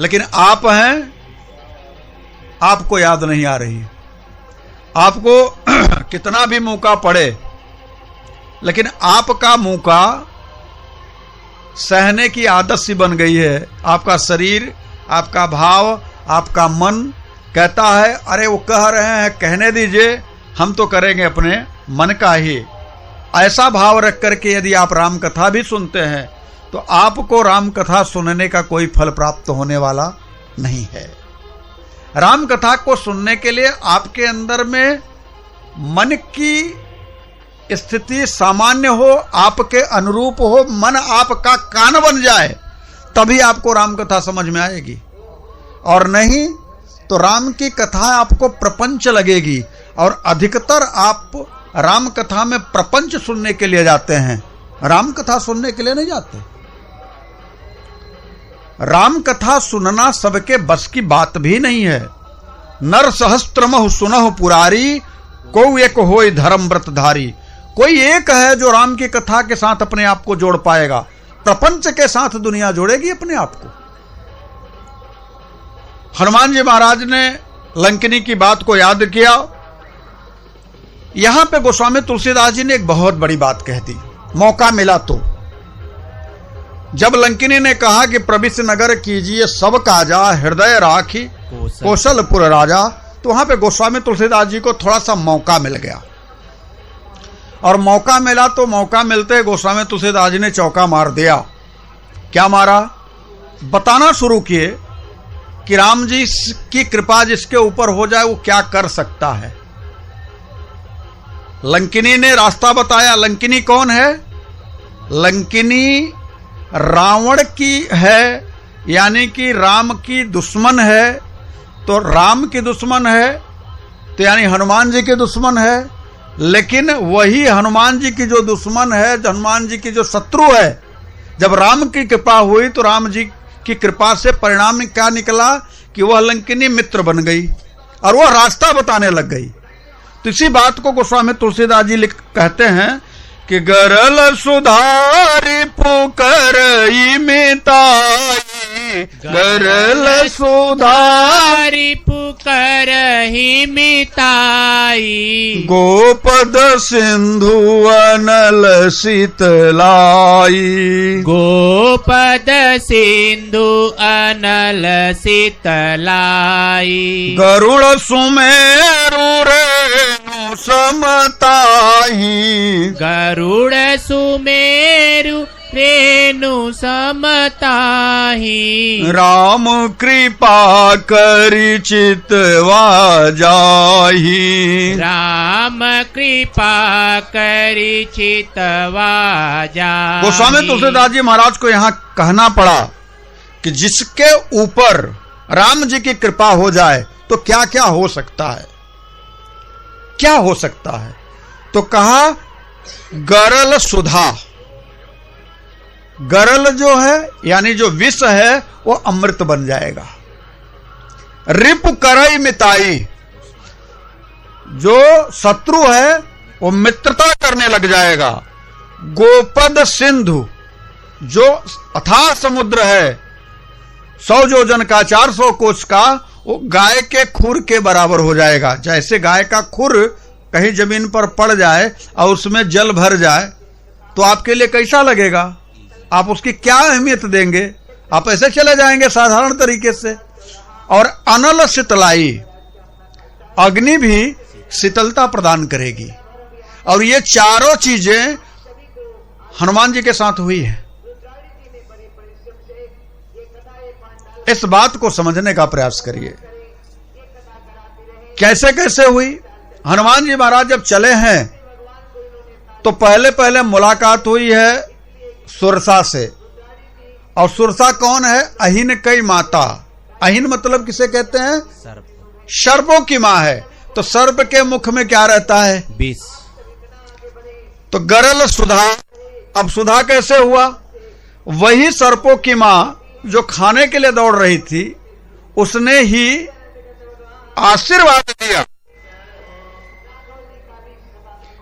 लेकिन आप हैं, आपको याद नहीं आ रही। आपको कितना भी मौका पड़े, लेकिन आपका मौका सहने की आदत सी बन गई है। आपका शरीर, आपका भाव, आपका मन कहता है, अरे वो कह रहे हैं, कहने दीजिए, हम तो करेंगे अपने मन का ही। ऐसा भाव रख करके यदि आप राम कथा भी सुनते हैं, तो आपको राम कथा सुनने का कोई फल प्राप्त होने वाला नहीं है। राम कथा को सुनने के लिए आपके अंदर में मन की स्थिति सामान्य हो, आपके अनुरूप हो, मन आपका कान बन जाए, तभी आपको राम कथा समझ में आएगी। और नहीं तो राम की कथा आपको प्रपंच लगेगी। और अधिकतर आप राम कथा में प्रपंच सुनने के लिए जाते हैं, राम कथा सुनने के लिए नहीं जाते। राम कथा सुनना सबके बस की बात भी नहीं है। नर सहस्त्रमहु सुनहु पुरारी, को एक होय धर्म व्रतधारी। कोई एक है जो राम की कथा के साथ अपने आप को जोड़ पाएगा। प्रपंच के साथ दुनिया जोड़ेगी अपने आप को। हनुमान जी महाराज ने लंकिनी की बात को याद किया। यहां पे गोस्वामी तुलसीदास जी ने एक बहुत बड़ी बात कह दी, मौका मिला तो। जब लंकिनी ने कहा कि प्रविश नगर कीजिए सब काजा, हृदय राखी कौशलपुर राजा, तो वहां पे गोस्वामी तुलसीदास जी को थोड़ा सा मौका मिल गया। और मौका मिला तो मौका मिलते गोस्वामी तुलसीदास जी ने चौका मार दिया। क्या मारा? बताना शुरू किए कि राम जी की कृपा जिसके ऊपर हो जाए वो क्या कर सकता है। लंकिनी ने रास्ता बताया। लंकिनी कौन है? लंकिनी रावण की है, यानी कि राम की दुश्मन है। तो राम की दुश्मन है तो यानी हनुमान जी के दुश्मन है। लेकिन वही हनुमान जी की जो दुश्मन है, हनुमान जी की जो शत्रु है, जब राम की कृपा हुई तो राम जी की कृपा से परिणाम क्या निकला कि वह लंकिनी मित्र बन गई और वह रास्ता बताने लग गई। तो इसी बात को गोस्वामी तुलसीदास जी कहते हैं कि गरल सुधारी पुकर मिताई, गरल सुधा रिपु करहि मिताई गोपद सिंधु अनल शीतलाई गोपद सिंधु अनल शीतलाई गरुड़ सुमेरु रेणु समताही गरुड़ सुमेरु रेणु समताही राम कृपा करि चितवा जाही राम कृपा करि चितवा जाहि। गोस्वामी तुलसीदास जी महाराज को यहाँ कहना पड़ा कि जिसके ऊपर राम जी की कृपा हो जाए तो क्या क्या हो सकता है, क्या हो सकता है। तो कहा गरल सुधा, गरल जो है यानी जो विष है वो अमृत बन जाएगा। रिपु करई मिताई, जो शत्रु है वो मित्रता करने लग जाएगा। गोपद सिंधु, जो अथाह समुद्र है 100 योजन का 400 कोस का, वो गाय के खुर के बराबर हो जाएगा। जैसे गाय का खुर कहीं जमीन पर पड़ जाए और उसमें जल भर जाए तो आपके लिए कैसा लगेगा, आप उसकी क्या अहमियत देंगे, आप ऐसे चले जाएंगे साधारण तरीके से। और अनल शीतलाई, अग्नि भी शीतलता प्रदान करेगी। और ये चारों चीजें हनुमान जी के साथ हुई है। इस बात को समझने का प्रयास करिए, कैसे कैसे हुई। हनुमान जी महाराज जब चले हैं तो पहले पहले मुलाकात हुई है सुरसा से। और सुरसा कौन है? अहिन कई माता। अहिन मतलब किसे कहते हैं? सर्पों की मां है। तो सर्प के मुख में क्या रहता है? विष। तो गरल सुधा। अब सुधा कैसे हुआ? वही सर्पों की मां जो खाने के लिए दौड़ रही थी, उसने ही आशीर्वाद दिया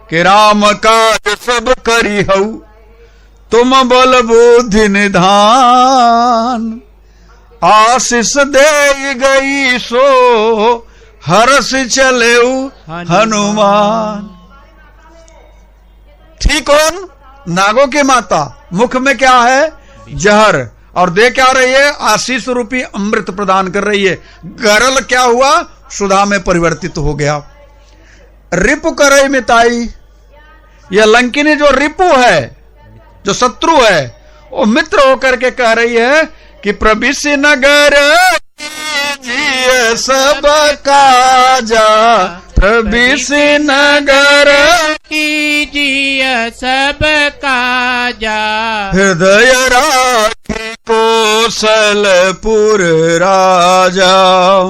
कि राम काज सब करी हऊ, तुम बल बुद्धि निधान। आशीष दे गई सो हर्ष चले हनुमान। ठीक कौन? नागों की माता। मुख में क्या है? जहर। और दे क्या रही है? आशीष रूपी अमृत प्रदान कर रही है। गरल क्या हुआ? सुधा में परिवर्तित हो गया। रिपु करई मिताई, यह लंकिनी जो रिपु है, जो शत्रु है, वो मित्र होकर के कह रही है कि प्रविश नगर कीजिए सब काजा, प्रविश नगर कीजिए सब काजा, हृदय राखी कौशलपुर राजा।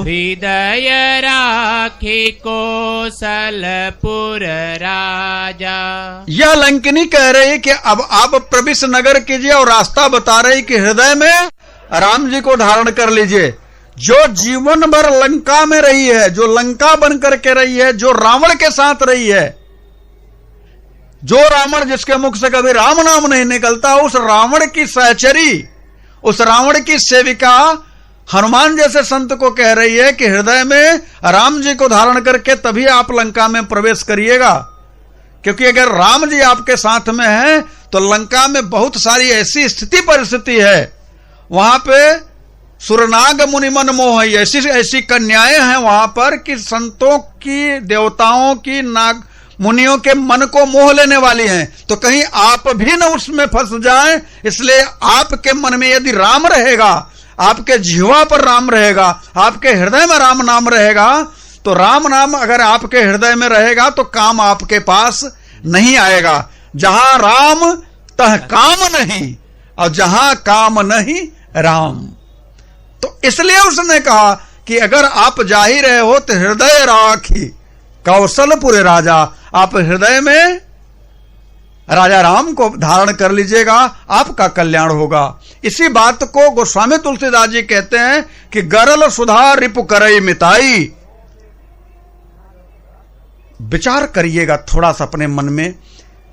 हृदय राखी कौशलपुर राजा। यह लंकिनी कह रही है कि अब आप प्रविश नगर कीजिए और रास्ता बता रही कि हृदय में राम जी को धारण कर लीजिए। जो जीवन भर लंका में रही है, जो लंका बन करके रही है, जो रावण के साथ रही है, जो रावण जिसके मुख से कभी राम नाम नहीं निकलता, उस रावण की सहचरी, उस रावण की सेविका हनुमान जैसे संत को कह रही है कि हृदय में राम जी को धारण करके तभी आप लंका में प्रवेश करिएगा। क्योंकि अगर राम जी आपके साथ में हैं तो लंका में बहुत सारी ऐसी स्थिति परिस्थिति है, वहां पे सुरनाग मुनिमन मोह, ऐसी ऐसी कन्याएं हैं वहां पर कि संतों की, देवताओं की, नाग मुनियों के मन को मोह लेने वाली हैं। तो कहीं आप भी न उसमें फंस जाएं, इसलिए आपके मन में यदि राम रहेगा, आपके जीवा पर राम रहेगा, आपके हृदय में राम नाम रहेगा, तो राम नाम अगर आपके हृदय में रहेगा तो काम आपके पास नहीं आएगा। जहां राम तह काम नहीं, और जहां काम नहीं राम। तो इसलिए उसने कहा कि अगर आप जा ही रहे हो तो हृदय राखी कौशलपुर राजा, आप हृदय में राजा राम को धारण कर लीजिएगा, आपका कल्याण होगा। इसी बात को गोस्वामी तुलसीदास जी कहते हैं कि गरल सुधा रिपु करई मिताई। विचार करिएगा थोड़ा सा अपने मन में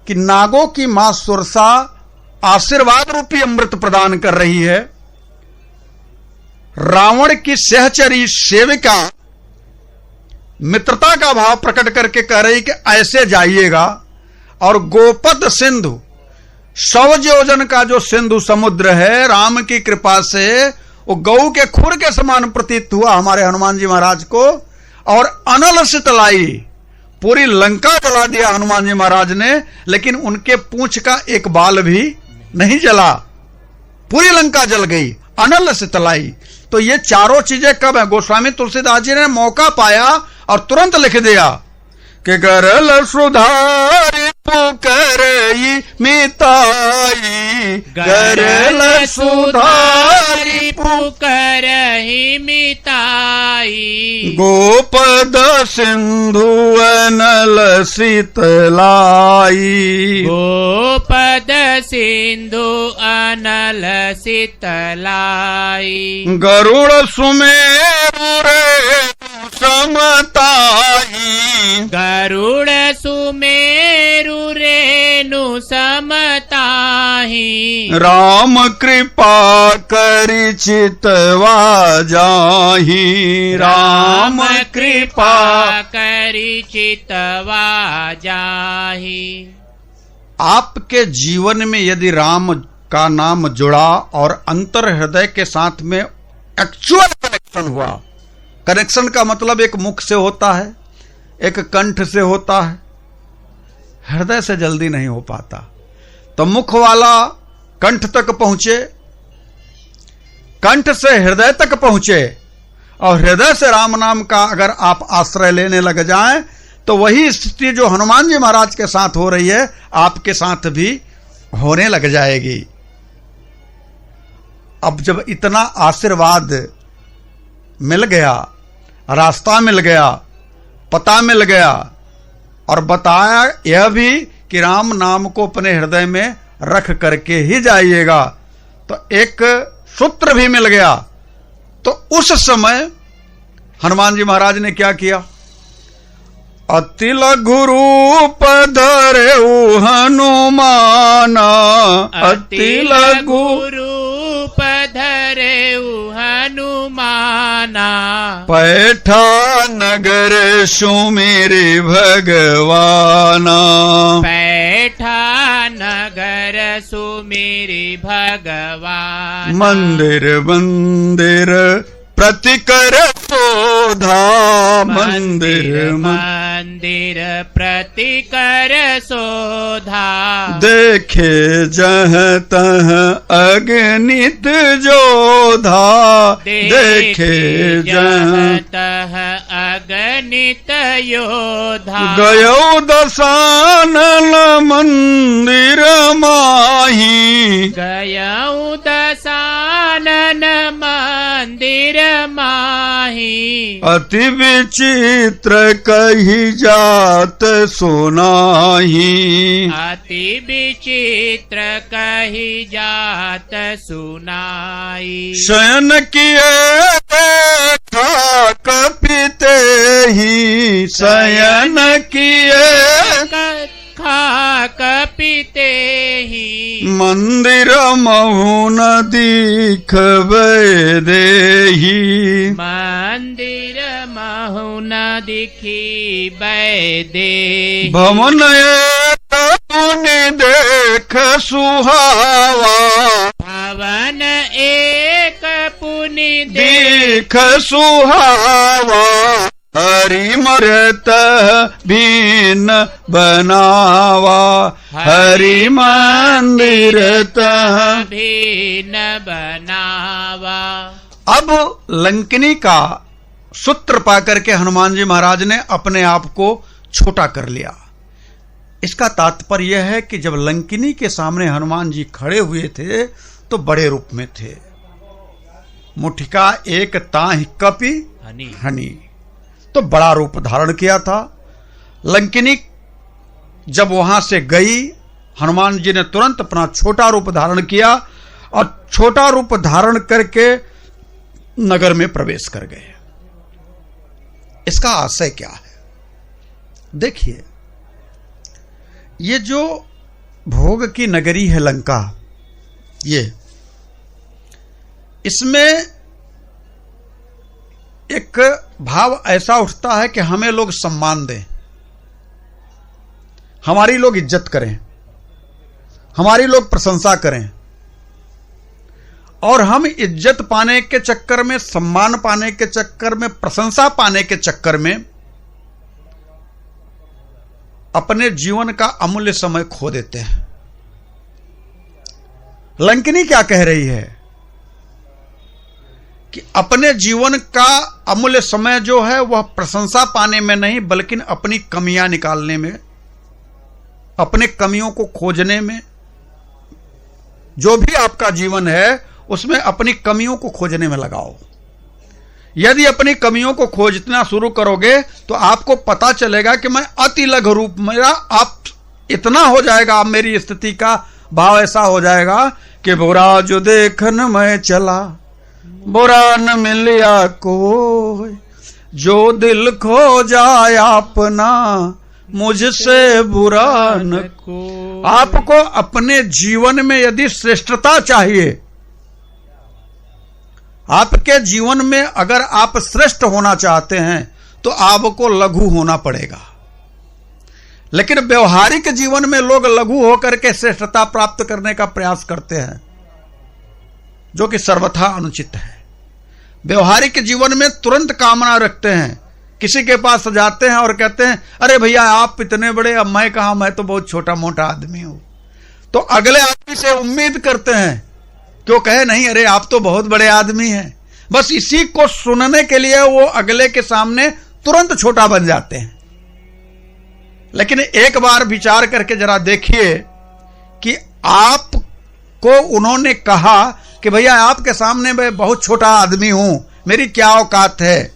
कि नागों की मां सुरसा आशीर्वाद रूपी अमृत प्रदान कर रही है, रावण की सहचरी सेविका मित्रता का भाव प्रकट करके कह रही कि ऐसे जाइएगा और गोपद सिंधु 100 योजन का जो सिंधु समुद्र है, राम की कृपा से वो गऊ के खुर के समान प्रतीत हुआ हमारे हनुमान जी महाराज को। और अनल शीतलाई, पूरी लंका जला दिया हनुमान जी महाराज ने, लेकिन उनके पूंछ का एक बाल भी नहीं जला, पूरी लंका जल गई। अनल शीतलाई। तो ये चारों चीजें कब है? गोस्वामी तुलसीदास जी ने मौका पाया और तुरंत लिख दिया कि गरल सुधारी पुकरई मिताई, गरल सुधारी पुकरहि मिताई, गोपद सिंधु अनल शीतलाई, गोपद सिंधु अनल शीतलाई, गरुड़ सुमेरु रेणु समताई, गरुड़ सुमेरु रेणु समताहि, राम कृपा करि चितवा जाहि, राम कृपा करि चितवा जाहि। आपके जीवन में यदि राम का नाम जुड़ा और अंतर हृदय के साथ में एक्चुअल कनेक्शन हुआ, कनेक्शन का मतलब एक मुख से होता है, एक कंठ से होता है, हृदय से जल्दी नहीं हो पाता। तो मुख वाला कंठ तक पहुंचे, कंठ से हृदय तक पहुंचे, और हृदय से राम नाम का अगर आप आश्रय लेने लग जाएं तो वही स्थिति जो हनुमान जी महाराज के साथ हो रही है आपके साथ भी होने लग जाएगी। अब जब इतना आशीर्वाद मिल गया, रास्ता मिल गया, पता मिल गया, और बताया यह भी कि राम नाम को अपने हृदय में रख करके ही जाइएगा, तो एक सूत्र भी मिल गया। तो उस समय हनुमान जी महाराज ने क्या किया? अति लघु रूप धरेउ हनुमाना, अति लघु रूप धरेउ हनुमाना, पैठा नगर सुमेरे भगवाना, पैठा नगर सुमेरे भगवान, मंदिर मंदिर प्रतिकर शोधा, मंदिर मंदिर प्रतिकर शोधा, देखे जह तह अगणित जोधा, देखे जह तह अगणित योधा, गयो दशानन मंदिर माही, गयौ दशानन मंदिर माही, अति विचित्र कही जात सुनाही, अति विचित्र कही जात सुनाई, शयन किए देखा कपिते ही, शयन किए कपिते ही, मंदिर महु न दिखबै देही, मंदिर महु न दिखी दे, भवन एक पुनि देख सुहावा, भवन एक पुनि देख सुहावा, हरि मरत भीन बनावा, हरि मंदिर भीन बनावा। अब लंकिनी का सूत्र पाकर के हनुमान जी महाराज ने अपने आप को छोटा कर लिया। इसका तात्पर्य यह है कि जब लंकिनी के सामने हनुमान जी खड़े हुए थे तो बड़े रूप में थे। मुठिका एक ताहि कपि हनी, तो बड़ा रूप धारण किया था। लंकिनी जब वहां से गई, हनुमान जी ने तुरंत अपना छोटा रूप धारण किया और छोटा रूप धारण करके नगर में प्रवेश कर गए। इसका आशय क्या है? देखिए, ये जो भोग की नगरी है लंका, ये इसमें एक भाव ऐसा उठता है कि हमें लोग सम्मान दें, हमारी लोग इज्जत करें, हमारी लोग प्रशंसा करें, और हम इज्जत पाने के चक्कर में, सम्मान पाने के चक्कर में, प्रशंसा पाने के चक्कर में अपने जीवन का अमूल्य समय खो देते हैं। लंकिनी क्या कह रही है कि अपने जीवन का अमूल्य समय जो है वह प्रशंसा पाने में नहीं, बल्कि अपनी कमियां निकालने में, अपने कमियों को खोजने में। जो भी आपका जीवन है उसमें अपनी कमियों को खोजने में लगाओ। यदि अपनी कमियों को खोजना शुरू करोगे तो आपको पता चलेगा कि मैं अति लघु रूप, मेरा आप इतना हो जाएगा, आप मेरी स्थिति का भाव ऐसा हो जाएगा कि बुरा जो देखन मैं चला, बुरा न मिलिया कोई, जो दिल खो जाए अपना, मुझसे बुरा न को। आपको अपने जीवन में यदि श्रेष्ठता चाहिए, आपके जीवन में अगर आप श्रेष्ठ होना चाहते हैं तो आपको लघु होना पड़ेगा। लेकिन व्यवहारिक जीवन में लोग लघु होकर के श्रेष्ठता प्राप्त करने का प्रयास करते हैं, जो कि सर्वथा अनुचित है। व्यवहारिक जीवन में तुरंत कामना रखते हैं, किसी के पास जाते हैं और कहते हैं अरे भैया आप इतने बड़े, अब मैं कहां, मैं तो बहुत छोटा मोटा आदमी हूं। तो अगले आदमी से उम्मीद करते हैं कि वो कहे नहीं अरे आप तो बहुत बड़े आदमी हैं। बस इसी को सुनने के लिए वो अगले के सामने तुरंत छोटा बन जाते हैं। लेकिन एक बार विचार करके जरा देखिए कि आपको उन्होंने कहा कि भैया आपके सामने मैं बहुत छोटा आदमी हूं, मेरी क्या औकात है,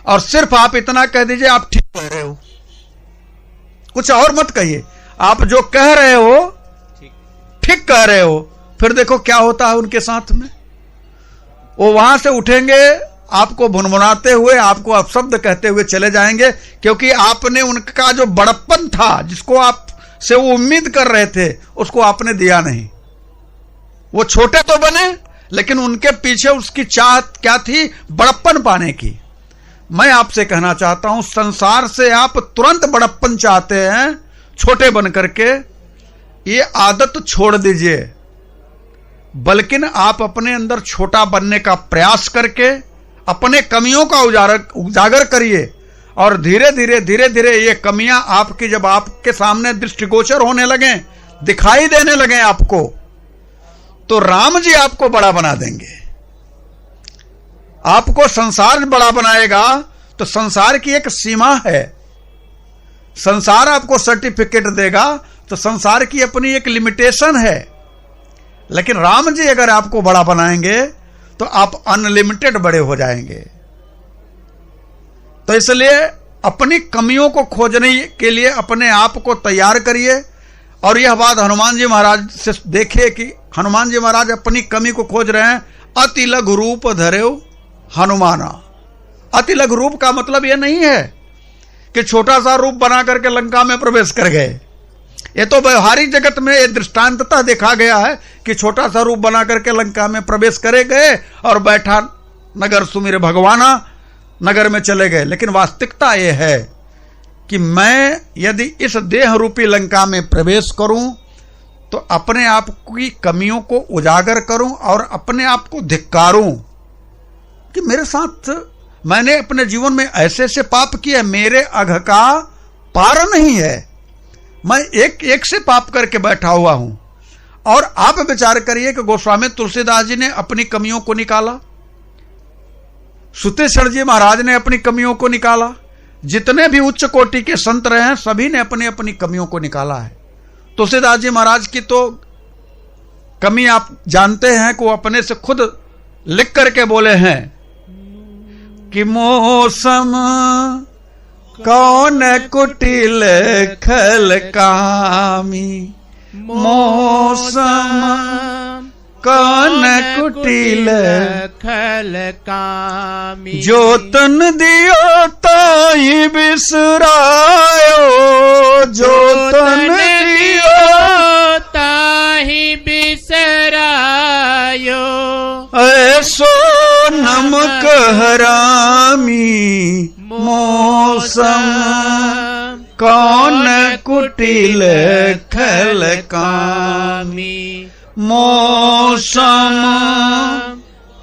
और सिर्फ आप इतना कह दीजिए आप ठीक कह रहे हो, कुछ और मत कहिए, आप जो कह रहे हो ठीक कह रहे हो। फिर देखो क्या होता है उनके साथ में, वो वहां से उठेंगे, आपको भुनभुनाते हुए, आपको अपशब्द कहते हुए चले जाएंगे, क्योंकि आपने उनका जो बड़प्पन था, जिसको आप से वो उम्मीद कर रहे थे, उसको आपने दिया नहीं। वो छोटे तो बने, लेकिन उनके पीछे उसकी चाहत क्या थी, बड़प्पन पाने की। मैं आपसे कहना चाहता हूं, संसार से आप तुरंत बड़प्पन चाहते हैं, छोटे बन करके, ये आदत छोड़ दीजिए। बल्कि आप अपने अंदर छोटा बनने का प्रयास करके अपने कमियों का उजागर करिए, और धीरे धीरे ये कमियां आपकी जब आपके सामने दृष्टिगोचर होने लगे, दिखाई देने लगे आपको, तो राम जी आपको बड़ा बना देंगे। आपको संसार बड़ा बनाएगा तो संसार की एक सीमा है। संसार आपको सर्टिफिकेट देगा तो संसार की अपनी एक लिमिटेशन है। लेकिन राम जी अगर आपको बड़ा बनाएंगे तो आप अनलिमिटेड बड़े हो जाएंगे। तो इसलिए अपनी कमियों को खोजने के लिए अपने आप को तैयार करिए। और यह बात हनुमान जी महाराज से देखिए कि हनुमान जी महाराज अपनी कमी को खोज रहे हैं। अति लघु रूप धरेउ हनुमाना। अति लघु रूप का मतलब यह नहीं है कि छोटा सा रूप बना करके लंका में प्रवेश कर गए। ये तो व्यवहारिक जगत में ये दृष्टांततः देखा गया है कि छोटा सा रूप बना करके लंका में प्रवेश करे गए और बैठा नगर सुमिर भगवाना, नगर में चले गए। लेकिन वास्तविकता ये है कि मैं यदि इस देह रूपी लंका में प्रवेश करूं तो अपने आप की कमियों को उजागर करूं और अपने आप को धिक्कारूं कि मेरे साथ मैंने अपने जीवन में ऐसे ऐसे पाप किए, मेरे अघ का पार नहीं है, मैं एक एक से पाप करके बैठा हुआ हूं। और आप विचार करिए कि गोस्वामी तुलसीदास जी ने अपनी कमियों को निकाला, सुतेश्वर जी महाराज ने अपनी कमियों को निकाला, जितने भी उच्च कोटि के संत रहे हैं सभी ने अपनी अपनी कमियों को निकाला है। तुलसीदास जी महाराज की तो कमी आप जानते हैं कि वो अपने से खुद लिख करके बोले हैं कि मौसम कौन कुटिल खल कामी, मौसम कौन कुटिल खल कामी, जो तन दियो ताई बिसरायो, जो तन दियो ताहि बिसरायो, ऐसो नमक हरामी मौसम कौन कुटिल खल कामी मौसम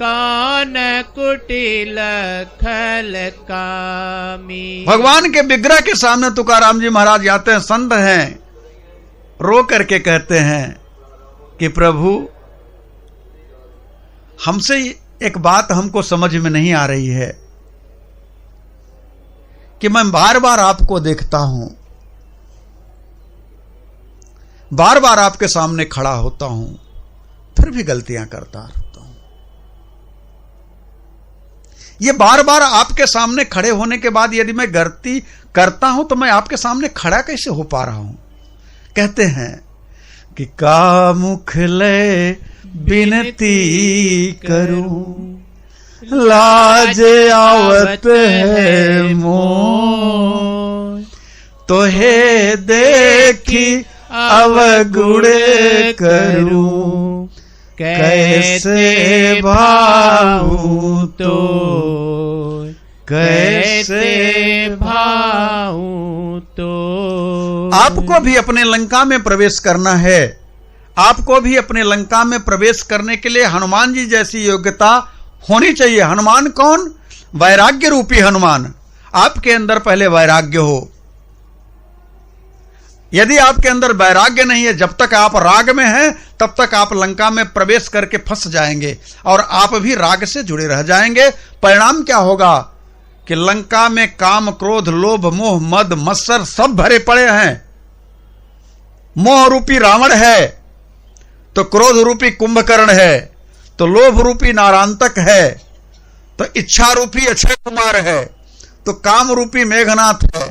कौन कुटिल खल कामी। भगवान के विग्रह के सामने तुकाराम जी महाराज जाते हैं, संत हैं, रो करके कहते हैं कि प्रभु हमसे एक बात हमको समझ में नहीं आ रही है कि मैं बार बार आपको देखता हूं, बार बार आपके सामने खड़ा होता हूं, फिर भी गलतियां करता रहता हूं। ये बार बार आपके सामने खड़े होने के बाद यदि मैं गलती करता हूं तो मैं आपके सामने खड़ा कैसे हो पा रहा हूं। कहते हैं कि का मुख ले बिनती करूं लाज आवत है मोह तो हे देखी अवगुण करूं कैसे भाऊं तो कैसे भाऊं तो। आपको भी अपने लंका में प्रवेश करना है, आपको भी अपने लंका में प्रवेश करने के लिए हनुमान जी जैसी योग्यता होनी चाहिए। हनुमान कौन? वैराग्य रूपी हनुमान। आपके अंदर पहले वैराग्य हो। यदि आपके अंदर वैराग्य नहीं है, जब तक आप राग में हैं तब तक आप लंका में प्रवेश करके फंस जाएंगे और आप भी राग से जुड़े रह जाएंगे। परिणाम क्या होगा कि लंका में काम, क्रोध, लोभ, मोह, मद, मत्सर सब भरे पड़े हैं। मोह रूपी रावण है तो क्रोध रूपी कुंभकर्ण है, तो लोभ रूपी नारांतक है, तो इच्छा रूपी अक्षय कुमार है, तो काम रूपी मेघनाथ है।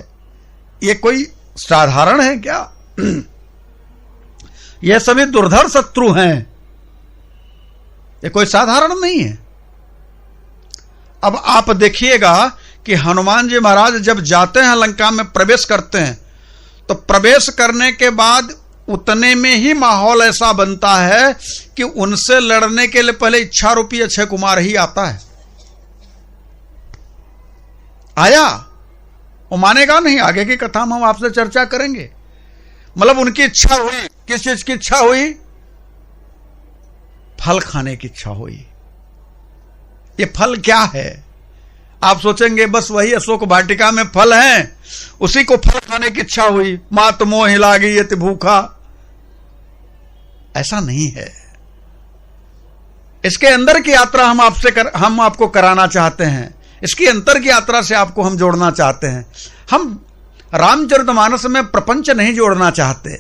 ये कोई साधारण है क्या? ये सभी दुर्धर शत्रु हैं, ये कोई साधारण नहीं है। अब आप देखिएगा कि हनुमान जी महाराज जब जाते हैं लंका में प्रवेश करते हैं तो प्रवेश करने के बाद उतने में ही माहौल ऐसा बनता है कि उनसे लड़ने के लिए पहले इच्छा रूपी अक्षय कुमार ही आता है। आया, वो मानेगा नहीं, आगे की कथा में हम आपसे चर्चा करेंगे। मतलब उनकी इच्छा हुई, किस चीज की इच्छा हुई? फल खाने की इच्छा हुई। ये फल क्या है? आप सोचेंगे बस वही अशोक वाटिका में फल हैं, उसी को फल खाने की इच्छा हुई, मात मोह लागी यति भूखा। ऐसा नहीं है। इसके अंदर की यात्रा हम आपको कराना चाहते हैं। इसकी अंतर की यात्रा से आपको हम जोड़ना चाहते हैं। हम रामचरितमानस में प्रपंच नहीं जोड़ना चाहते।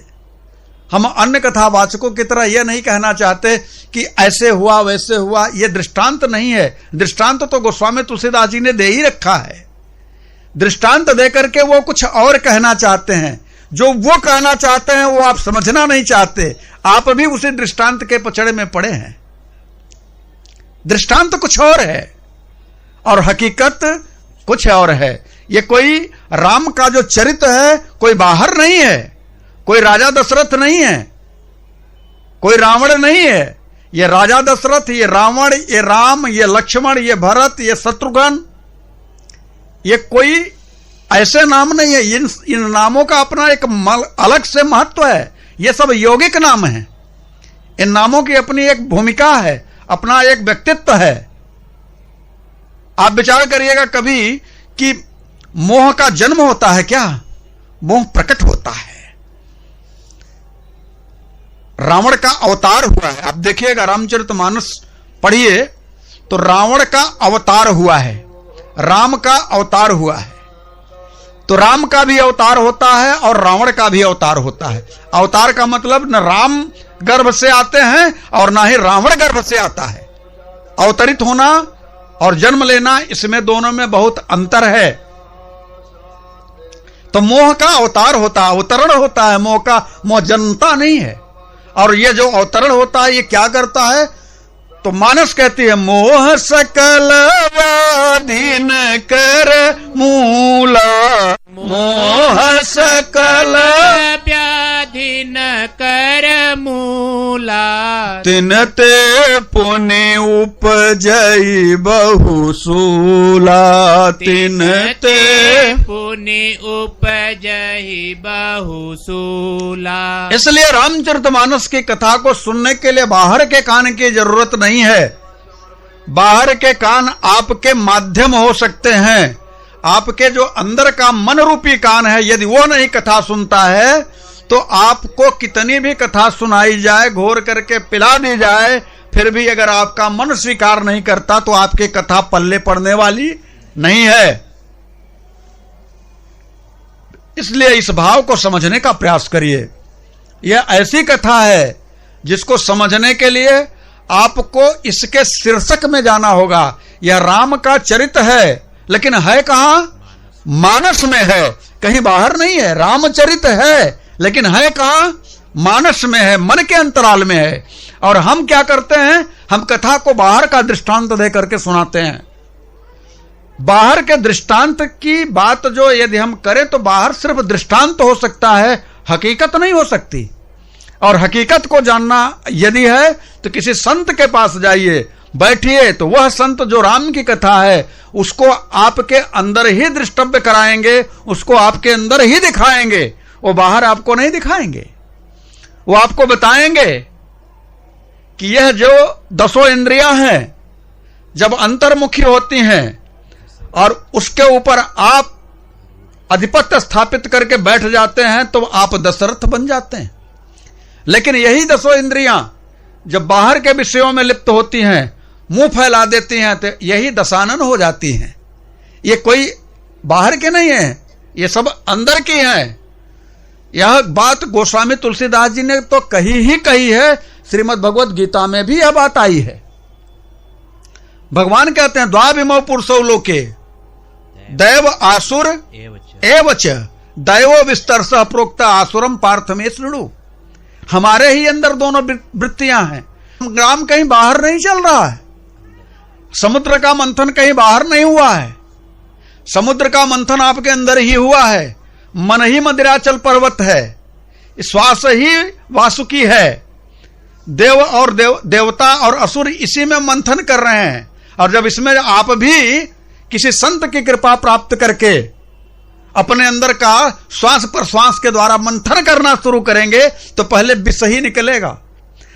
हम अन्य कथावाचकों की तरह यह नहीं कहना चाहते कि ऐसे हुआ वैसे हुआ। यह दृष्टांत नहीं है। दृष्टांत तो गोस्वामी तुलसीदास जी ने दे ही रखा है। दृष्टांत देकर के वो कुछ और कहना चाहते हैं। जो वो कहना चाहते हैं वो आप समझना नहीं चाहते। आप भी उसी दृष्टांत के पचड़े में पड़े हैं। दृष्टांत कुछ और है और हकीकत कुछ और है। ये कोई राम का जो चरित्र है कोई बाहर नहीं है, कोई राजा दशरथ नहीं है, कोई रावण नहीं है। ये राजा दशरथ, ये रावण, ये राम, ये लक्ष्मण, ये भरत, ये शत्रुघ्न, ये कोई ऐसे नाम नहीं है। इन नामों का अपना एक अलग से महत्व है। ये सब यौगिक नाम हैं। इन नामों की अपनी एक भूमिका है, अपना एक व्यक्तित्व है। आप विचार करिएगा कभी कि मोह का जन्म होता है क्या? मोह प्रकट होता है। रावण का अवतार हुआ है। आप देखिएगा रामचरितमानस पढ़िए तो रावण का अवतार हुआ है, राम का अवतार हुआ है। तो राम का भी अवतार होता है और रावण का भी अवतार होता है। अवतार का मतलब न राम गर्भ से आते हैं और ना ही रावण गर्भ से आता है। अवतरित होना और जन्म लेना, इसमें दोनों में बहुत अंतर है। तो मोह का अवतार होता है, अवतरण होता है। मोह जन्मता नहीं है। और ये जो अवतरण होता है ये क्या करता है? तो मानस कहती है मोह सकल व्याधीन कर मूला, मोह सकल व्याधि दीन कर मूला तिनते पुण्य उपजई बहुसूला तिनते पुण्य उपजहि बहुसूला। इसलिए रामचरितमानस की कथा को सुनने के लिए बाहर के कान की जरूरत नहीं है। बाहर के कान आपके माध्यम हो सकते हैं। आपके जो अंदर का मन रूपी कान है, यदि वो नहीं कथा सुनता है तो आपको कितनी भी कथा सुनाई जाए, घोर करके पिला दी जाए, फिर भी अगर आपका मन स्वीकार नहीं करता तो आपकी कथा पल्ले पड़ने वाली नहीं है। इसलिए इस भाव को समझने का प्रयास करिए। यह ऐसी कथा है जिसको समझने के लिए आपको इसके शीर्षक में जाना होगा। यह राम का चरित्र है, लेकिन है कहां? मानस में है, कहीं बाहर नहीं है। रामचरित है, लेकिन है कहां? मानस में है, मन के अंतराल में है। और हम क्या करते हैं? हम कथा को बाहर का दृष्टांत दे करके सुनाते हैं। बाहर के दृष्टांत की बात जो यदि हम करें तो बाहर सिर्फ दृष्टांत हो सकता है, हकीकत नहीं हो सकती। और हकीकत को जानना यदि है तो किसी संत के पास जाइए, बैठिए, तो वह संत जो राम की कथा है उसको आपके अंदर ही दृष्टव्य कराएंगे, उसको आपके अंदर ही दिखाएंगे। वो बाहर आपको नहीं दिखाएंगे। वो आपको बताएंगे कि यह जो 10 इंद्रियां हैं जब अंतर्मुखी होती हैं और उसके ऊपर आप अधिपत्य स्थापित करके बैठ जाते हैं तो आप दशरथ बन जाते हैं। लेकिन यही 10 इंद्रियां जब बाहर के विषयों में लिप्त होती हैं, मुंह फैला देती हैं, तो यही दशानन हो जाती हैं। ये कोई बाहर के नहीं है, ये सब अंदर की हैं। यह बात गोस्वामी तुलसीदास जी ने तो कही है। श्रीमद् भगवत गीता में भी यह बात आई है। भगवान कहते हैं द्वाविमौ पुरुषौ लोके दैव आसुर एवच दैवो विस्तरसः प्रोक्त आसुरम पार्थ में शृणु। हमारे ही अंदर दोनों वृत्तियां हैं। राम कहीं बाहर नहीं चल रहा है। समुद्र का मंथन कहीं बाहर नहीं हुआ है। समुद्र का मंथन आपके अंदर ही हुआ है। मन ही मदिराचल पर्वत है, श्वास ही वासुकी है। देव और देवता और असुर इसी में मंथन कर रहे हैं। और जब इसमें आप भी किसी संत की कृपा प्राप्त करके अपने अंदर का श्वास प्रश्वास के द्वारा मंथन करना शुरू करेंगे तो पहले विष ही निकलेगा।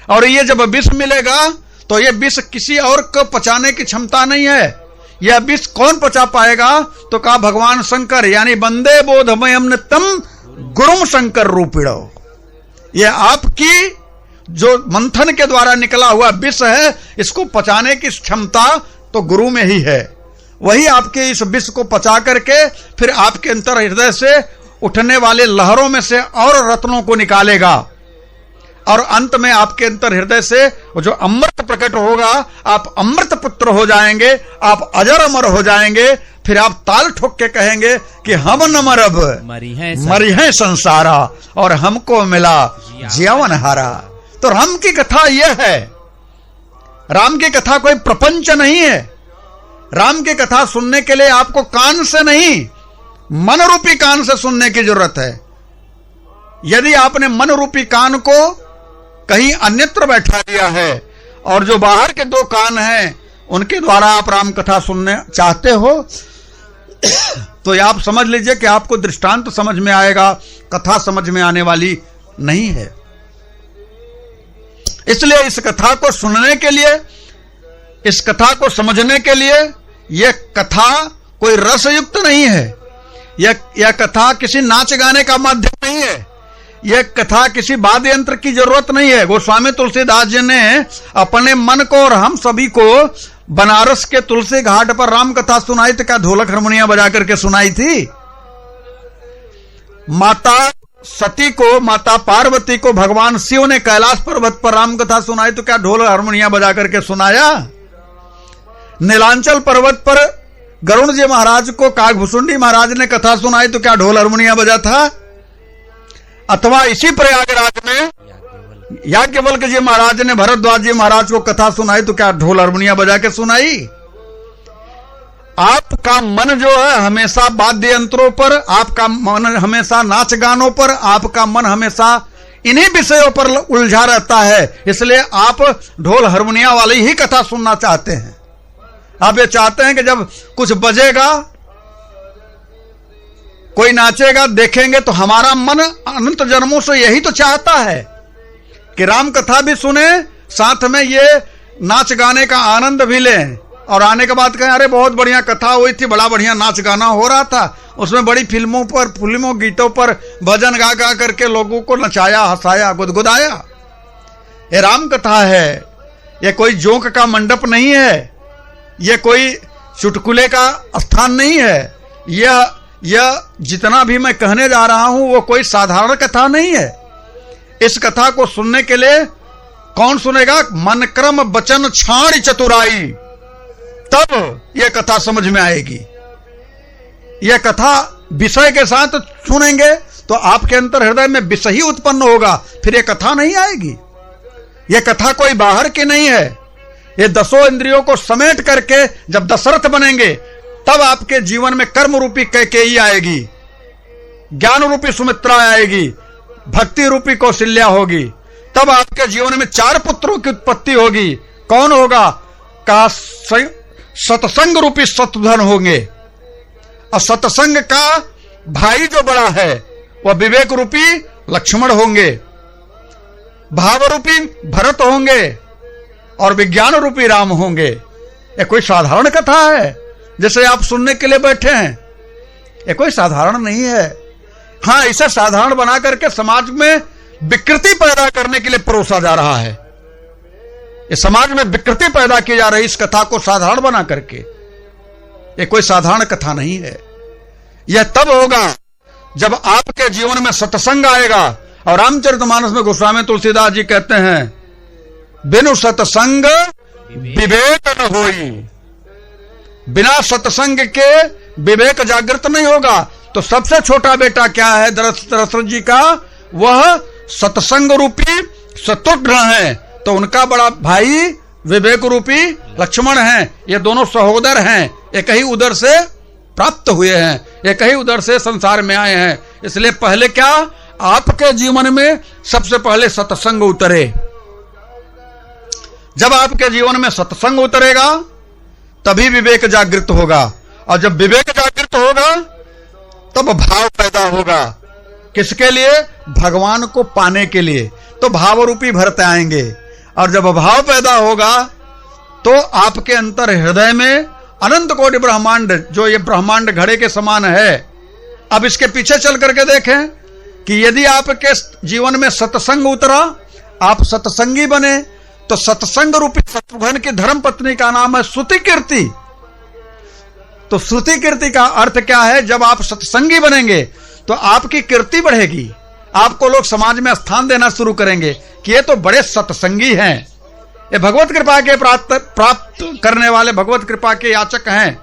और ये जब विष मिलेगा तो ये विष किसी और को पचाने की क्षमता नहीं है। यह विष कौन पचा पाएगा? तो कहा भगवान शंकर, यानी वंदे बोधमयम नित्यम गुरुम शंकर रूपिणो। यह आपकी जो मंथन के द्वारा निकला हुआ विष है, इसको पचाने की क्षमता तो गुरु में ही है। वही आपके इस विष को पचा करके फिर आपके अंतर हृदय से उठने वाले लहरों में से और रत्नों को निकालेगा। और अंत में आपके अंतर हृदय से वो जो अमृत प्रकट होगा, आप अमृत पुत्र हो जाएंगे, आप अजर अमर हो जाएंगे। फिर आप ताल ठोक के कहेंगे कि हम न मरब मरी है संसारा और हमको मिला जीवन हारा। तो राम की कथा यह है। राम की कथा कोई प्रपंच नहीं है। राम की कथा सुनने के लिए आपको कान से नहीं, मन रूपी कान से सुनने की जरूरत है। यदि आपने मन रूपी कान को कहीं अन्यत्र बैठा दिया है और जो बाहर के 2 कान हैं उनके द्वारा आप राम कथा सुनने चाहते हो तो आप समझ लीजिए कि आपको दृष्टांत समझ में आएगा, कथा समझ में आने वाली नहीं है। इसलिए इस कथा को सुनने के लिए, इस कथा को समझने के लिए यह कथा कोई रसयुक्त नहीं है। यह कथा किसी नाच गाने का माध्यम नहीं है। यह कथा किसी वाद्य यंत्र की जरूरत नहीं है। गोस्वामी तुलसीदास जी ने अपने मन को और हम सभी को बनारस के तुलसी घाट पर राम कथा सुनाई तो क्या ढोलक हारमोनिया बजा करके सुनाई थी? माता सती को, माता पार्वती को भगवान शिव ने कैलाश पर्वत पर राम कथा सुनाई तो क्या ढोल हारमोनिया बजा करके सुनाया? नीलांचल पर्वत पर गरुण जी महाराज को काकभूषुंडी महाराज ने कथा सुनाई तो क्या ढोल हारमोनिया बजा था? अथवा इसी प्रयागराज में याज्ञवल्क्य जी महाराज ने भरद्वाज जी महाराज को कथा सुनाई तो क्या ढोल हारमोनिया बजा के सुनाई? आपका मन जो है हमेशा वाद्य यंत्रों पर, आपका मन हमेशा नाच गानों पर, आपका मन हमेशा इन्हीं विषयों पर उलझा रहता है, इसलिए आप ढोल हारमोनिया वाली ही कथा सुनना चाहते हैं। आप ये चाहते हैं कि जब कुछ बजेगा, कोई नाचेगा, देखेंगे तो हमारा मन अनंत जन्मों से यही तो चाहता है कि राम कथा भी सुने, साथ में ये नाच गाने का आनंद भी लें, और आने के बाद कहें अरे बहुत बढ़िया कथा हुई थी, बड़ा बढ़िया नाच गाना हो रहा था, उसमें बड़ी फिल्मों गीतों पर भजन गा गा करके लोगों को नचाया, हंसाया, गुदगुदाया। ये राम कथा है, ये कोई जोक का मंडप नहीं है, ये कोई चुटकुले का स्थान नहीं है। यह जितना भी मैं कहने जा रहा हूं वो कोई साधारण कथा नहीं है। इस कथा को सुनने के लिए कौन सुनेगा? मन क्रम वचन छाड़ चतुराई, तब यह कथा समझ में आएगी। यह कथा विषय के साथ सुनेंगे तो आपके अंतर हृदय में विषय ही उत्पन्न होगा, फिर यह कथा नहीं आएगी। यह कथा कोई बाहर की नहीं है। ये 10 इंद्रियों को समेट करके जब दशरथ बनेंगे तब आपके जीवन में कर्म रूपी कैकेयी आएगी, ज्ञान रूपी सुमित्रा आएगी, भक्ति रूपी कौशल्या होगी, तब आपके जीवन में 4 पुत्रों की उत्पत्ति होगी। कौन होगा? का सत्संग रूपी शत्रुघ्न होंगे, और सत्संग का भाई जो बड़ा है वह विवेक रूपी लक्ष्मण होंगे, भाव रूपी भरत होंगे, और विज्ञान रूपी राम होंगे। ये कोई साधारण कथा है जैसे आप सुनने के लिए बैठे हैं? ये कोई साधारण नहीं है। हाँ, इसे साधारण बना करके समाज में विकृति पैदा करने के लिए परोसा जा रहा है। ये समाज में विकृति पैदा की जा रही इस कथा को साधारण बना करके। ये कोई साधारण कथा नहीं है। यह तब होगा जब आपके जीवन में सत्संग आएगा। और रामचरितमानस में गोस्वामी तुलसीदास जी कहते हैं, बिनु सत्संग विवेक न होई। बिना सत्संग के विवेक जागृत नहीं होगा। तो सबसे छोटा बेटा क्या है दशरथ जी का? वह सत्संग रूपी शत्रुघ्न है, तो उनका बड़ा भाई विवेक रूपी लक्ष्मण है। ये दोनों सहोदर हैं, एक ही उदर से प्राप्त हुए हैं, एक ही उदर से संसार में आए हैं। इसलिए पहले क्या? आपके जीवन में सबसे पहले सत्संग उतरे। जब आपके जीवन में सत्संग उतरेगा तभी विवेक जागृत होगा, और जब विवेक जागृत होगा तब भाव पैदा होगा। किसके लिए? भगवान को पाने के लिए। तो भाव रूपी भरत आएंगे, और जब भाव पैदा होगा तो आपके अंतर हृदय में अनंत कोटि ब्रह्मांड, जो ये ब्रह्मांड घड़े के समान है। अब इसके पीछे चल करके देखें कि यदि आपके जीवन में सत्संग उतरा, आप सत्संगी बने, तो सत्संग रूपी शत्रुघ्न की धर्म पत्नी का नाम है श्रुति कीर्ति। तो श्रुति कीर्ति का अर्थ क्या है? जब आप सत्संगी बनेंगे तो आपकी कीर्ति बढ़ेगी, आपको लोग समाज में स्थान देना शुरू करेंगे कि ये तो बड़े सत्संगी हैं, ये भगवत कृपा के प्राप्त करने वाले भगवत कृपा के याचक हैं,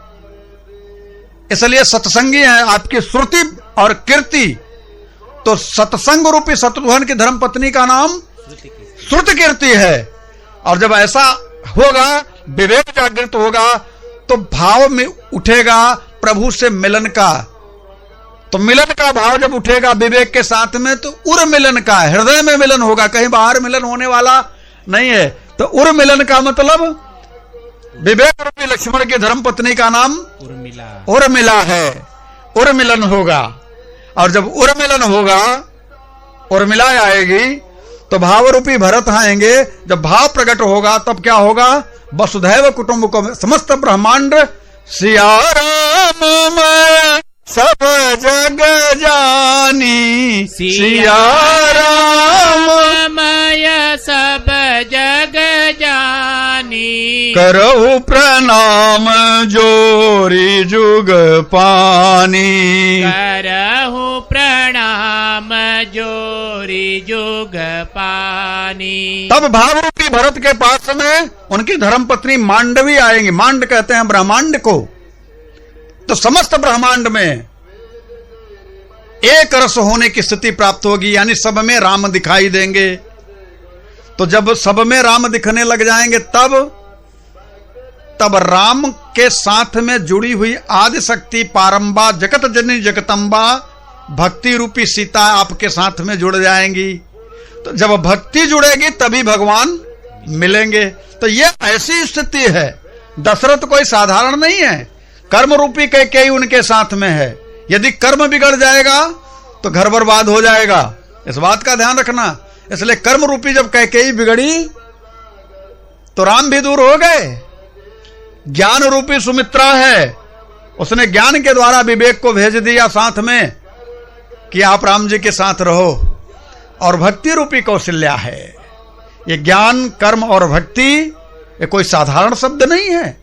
इसलिए सत्संगी हैं। आपकी श्रुति और कीर्ति। तो सत्संग रूपी शत्रुघ्न की धर्म पत्नी का नाम श्रुति कीर्ति है। और जब ऐसा होगा, विवेक जागृत होगा, तो भाव में उठेगा प्रभु से मिलन का। तो मिलन का भाव जब उठेगा विवेक के साथ में, तो उर मिलन का, हृदय में मिलन होगा, कहीं बाहर मिलन होने वाला नहीं है। तो उर मिलन का मतलब विवेक रूपी लक्ष्मण की धर्म पत्नी का नाम उर्मिला है। उर मिलन होगा, और जब उर मिलन होगा, उर्मिला आएगी, तो भाव रूपी भरत आएंगे। जब भाव प्रकट होगा तब क्या होगा? वसुधैव कुटुंबकम, समस्त ब्रह्मांड सिया राम मैं सब जग जानी, सिया राम मैं सब जग जानी, करहु प्रणाम जोरी जुग पानी, करहु प्रणाम जोरी जुग पानी। तब भावरूपी भरत के पास में उनकी धर्मपत्नी मांडवी आएंगी। मांड कहते हैं ब्रह्मांड को। तो समस्त ब्रह्मांड में एक रस होने की स्थिति प्राप्त होगी, यानी सब में राम दिखाई देंगे। तो जब सब में राम दिखने लग जाएंगे तब राम के साथ में जुड़ी हुई आदि शक्ति पारंबा जगत जननी जगतंबा भक्ति रूपी सीता आपके साथ में जुड़ जाएंगी। तो जब भक्ति जुड़ेगी तभी भगवान मिलेंगे। तो ये ऐसी स्थिति है। दशरथ कोई साधारण नहीं है, कर्म रूपी कैकेयी उनके साथ में है। यदि कर्म बिगड़ जाएगा तो घर बर्बाद हो जाएगा, इस बात का ध्यान रखना। इसलिए कर्म रूपी जब कैकेयी बिगड़ी तो राम भी दूर हो गए। ज्ञान रूपी सुमित्रा है, उसने ज्ञान के द्वारा विवेक को भेज दिया साथ में कि आप राम जी के साथ रहो। और भक्ति रूपी कौशल्या है। ये ज्ञान, कर्म और भक्ति ये कोई साधारण शब्द नहीं है,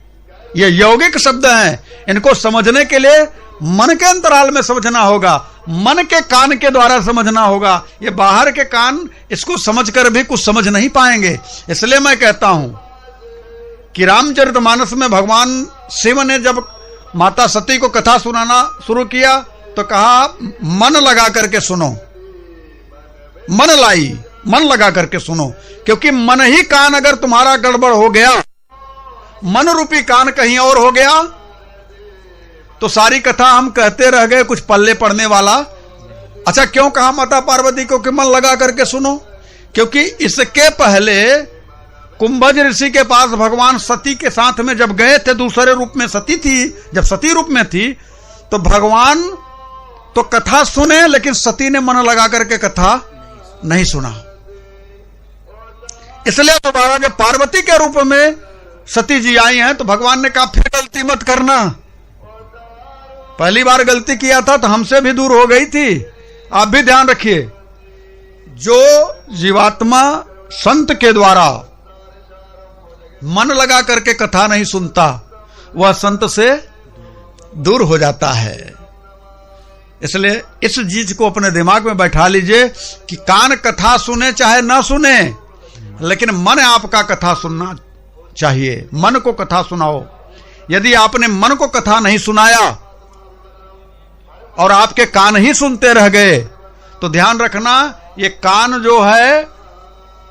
ये यौगिक शब्द हैं। इनको समझने के लिए मन के अंतराल में समझना होगा, मन के कान के द्वारा समझना होगा। ये बाहर के कान इसको समझकर भी कुछ समझ नहीं पाएंगे। इसलिए मैं कहता हूं कि रामचरितमानस में भगवान शिव ने जब माता सती को कथा सुनाना शुरू किया तो कहा मन लगा करके सुनो, मन लगा करके सुनो। क्योंकि मन ही कान अगर तुम्हारा गड़बड़ हो गया, मन रूपी कान कहीं और हो गया तो सारी कथा हम कहते रह गए, कुछ पल्ले पड़ने वाला। अच्छा, क्यों कहा माता पार्वती को कि मन लगा करके सुनो? क्योंकि इसके पहले कुंभज ऋषि के पास भगवान सती के साथ में जब गए थे, दूसरे रूप में सती थी, जब सती रूप में थी तो भगवान तो कथा सुने, लेकिन सती ने मन लगा करके कथा नहीं सुना। इसलिए दोबारा जब पार्वती के रूप में सती जी आई हैं तो भगवान ने कहा फिर गलती मत करना, पहली बार गलती किया था तो हमसे भी दूर हो गई थी। आप भी ध्यान रखिए, जो जीवात्मा संत के द्वारा मन लगा करके कथा नहीं सुनता वह संत से दूर हो जाता है। इसलिए इस चीज को अपने दिमाग में बैठा लीजिए कि कान कथा सुने चाहे ना सुने, लेकिन मन आपका कथा सुनना चाहिए। मन को कथा सुनाओ। यदि आपने मन को कथा नहीं सुनाया और आपके कान ही सुनते रह गए तो ध्यान रखना, ये कान जो है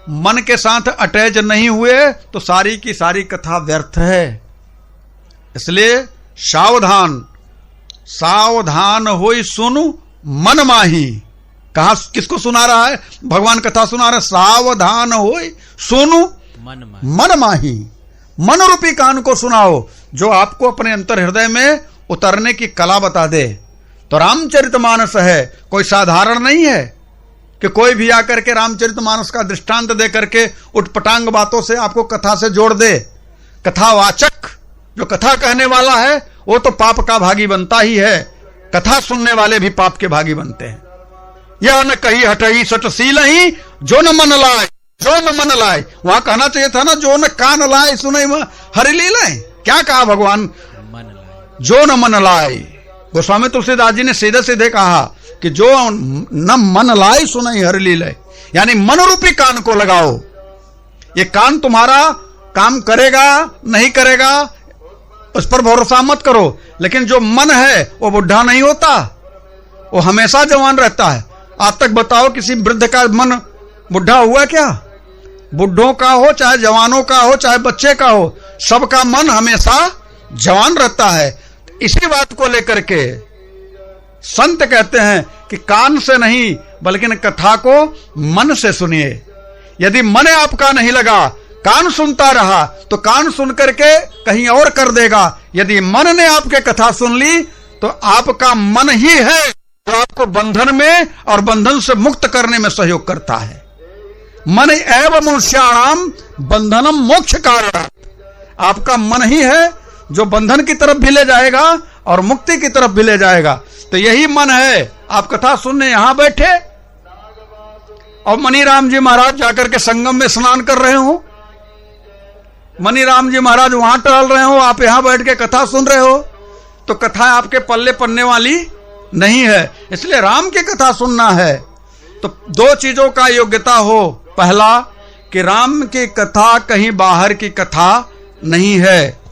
मन के साथ अटैच नहीं हुए तो सारी की सारी कथा व्यर्थ है। इसलिए सावधान, सावधान होई सुनु मन माही। कहा किसको सुना रहा है? भगवान कथा सुना रहे। सावधान होई सुनु मन माही। मन रूपी कान को सुनाओ जो आपको अपने अंतर हृदय में उतरने की कला बता दे। तो रामचरितमानस है, कोई साधारण नहीं है कि कोई भी आकर के रामचरितमानस का दृष्टांत दे करके उटपटांग बातों से आपको कथा से जोड़ दे। कथावाचक जो कथा कहने वाला है वो तो पाप का भागी बनता ही है, कथा सुनने वाले भी पाप के भागी बनते हैं। यह न कही हटही सटशील ही जो न मन लाए, जो न मन लाए। वहां कहना चाहिए था ना जो न कान लाए सुनई हरिलीलाए। क्या कहा भगवान? जो न मन लाए। गोस्वामी तुलसीदास जी ने सीधे सीधे कहा कि जो न मन लाए सुनई हरिलीलाए, यानी मन रूपी कान को लगाओ। ये कान तुम्हारा काम करेगा नहीं करेगा उस पर भरोसा मत करो, लेकिन जो मन है वो बुढ़ा नहीं होता, वो हमेशा जवान रहता है। आज तक बताओ किसी वृद्ध का मन बुढ़ा हुआ क्या? बुढ़ों का हो चाहे जवानों का हो चाहे बच्चे का हो, सबका मन हमेशा जवान रहता है। इसी बात को लेकर के संत कहते हैं कि कान से नहीं बल्कि कथा को मन से सुनिए। यदि मन आपका नहीं लगा, कान सुनता रहा तो कान सुन करके कहीं और कर देगा। यदि मन ने आपके कथा सुन ली तो आपका मन ही है जो आपको बंधन में और बंधन से मुक्त करने में सहयोग करता है। मन एव मनुष्याणाम बंधनम मोक्ष कारण। आपका मन ही है जो बंधन की तरफ भी ले जाएगा और मुक्ति की तरफ भी ले जाएगा। तो यही मन है। आप कथा सुनने यहां बैठे और मनीराम जी महाराज जाकर के संगम में स्नान कर रहे हो, मनीराम जी महाराज वहां टहल रहे हो, आप यहां बैठ के कथा सुन रहे हो, तो कथा आपके पल्ले पड़ने वाली नहीं है। इसलिए राम की कथा सुनना है तो दो चीजों का योग्यता हो। पहला कि राम की कथा कहीं बाहर की कथा नहीं है।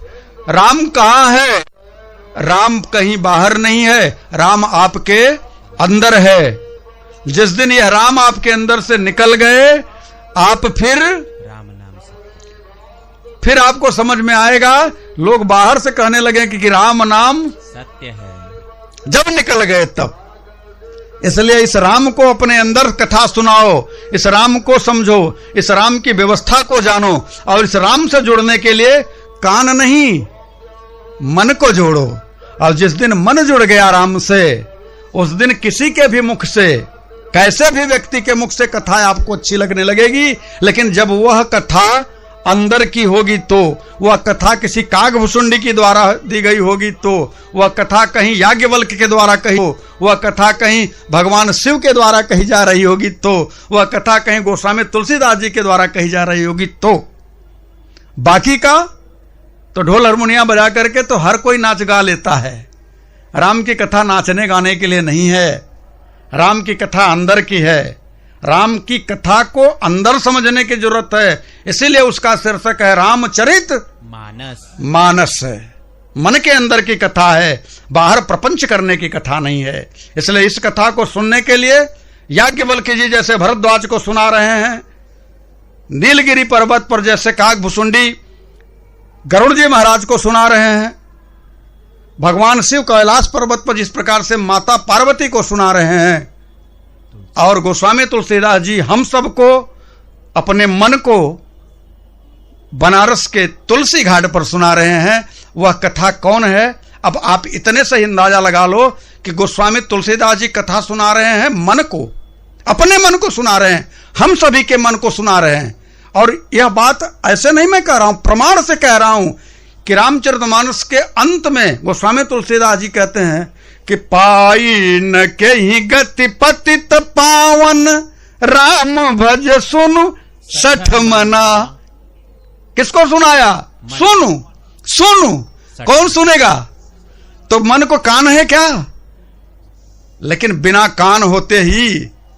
राम कहाँ है? राम कहीं बाहर नहीं है, राम आपके अंदर है। जिस दिन यह राम आपके अंदर से निकल गए, आप फिर आपको समझ में आएगा। लोग बाहर से कहने लगे कि राम नाम सत्य है, जब निकल गए तब। इसलिए इस राम को अपने अंदर कथा सुनाओ, इस राम को समझो, इस राम की व्यवस्था को जानो, और इस राम से जुड़ने के लिए कान नहीं मन को जोड़ो। और जिस दिन मन जुड़ गया राम से, उस दिन किसी के भी मुख से, कैसे भी व्यक्ति के मुख से कथा आपको अच्छी लगने लगेगी। लेकिन जब वह कथा अंदर की होगी, तो वह कथा किसी कागभुसुंडी के द्वारा दी गई होगी, तो वह कथा कहीं याज्ञवल्क्य के द्वारा कही हो, वह कथा कहीं भगवान शिव के द्वारा कही जा रही होगी, तो वह कथा कहीं गोस्वामी तुलसीदास जी के द्वारा कही जा रही होगी, तो बाकी का तो ढोल हारमोनिया बजा करके तो हर कोई नाच गा लेता है। राम की कथा नाचने गाने के लिए नहीं है, राम की कथा अंदर की है। राम की कथा को अंदर समझने की जरूरत है, इसीलिए उसका शीर्षक है रामचरित मानस। मानस है, मन के अंदर की कथा है, बाहर प्रपंच करने की कथा नहीं है। इसलिए इस कथा को सुनने के लिए याज्ञवल्क्य जी जैसे भरद्वाज को सुना रहे हैं, नीलगिरी पर्वत पर जैसे कागभुसुंडी गरुड़ जी महाराज को सुना रहे हैं, भगवान शिव कैलाश पर्वत पर जिस प्रकार से माता पार्वती को सुना रहे हैं, और गोस्वामी तुलसीदास जी हम सबको अपने मन को बनारस के तुलसी घाट पर सुना रहे हैं। वह कथा कौन है? अब आप इतने से ही अंदाजा लगा लो कि गोस्वामी तुलसीदास जी कथा सुना रहे हैं मन को, अपने मन को सुना रहे हैं, हम सभी के मन को सुना रहे हैं। और यह बात ऐसे नहीं मैं कह रहा हूं, प्रमाण से कह रहा हूं कि रामचरितमानस के अंत में गोस्वामी तुलसीदास जी कहते हैं कि पाई न के ही गति पतित पावन, राम भज सुनु सठ मना। किसको सुनाया? सुनु सुनु, कौन सुनेगा? तो मन को कान है क्या? लेकिन बिना कान होते ही,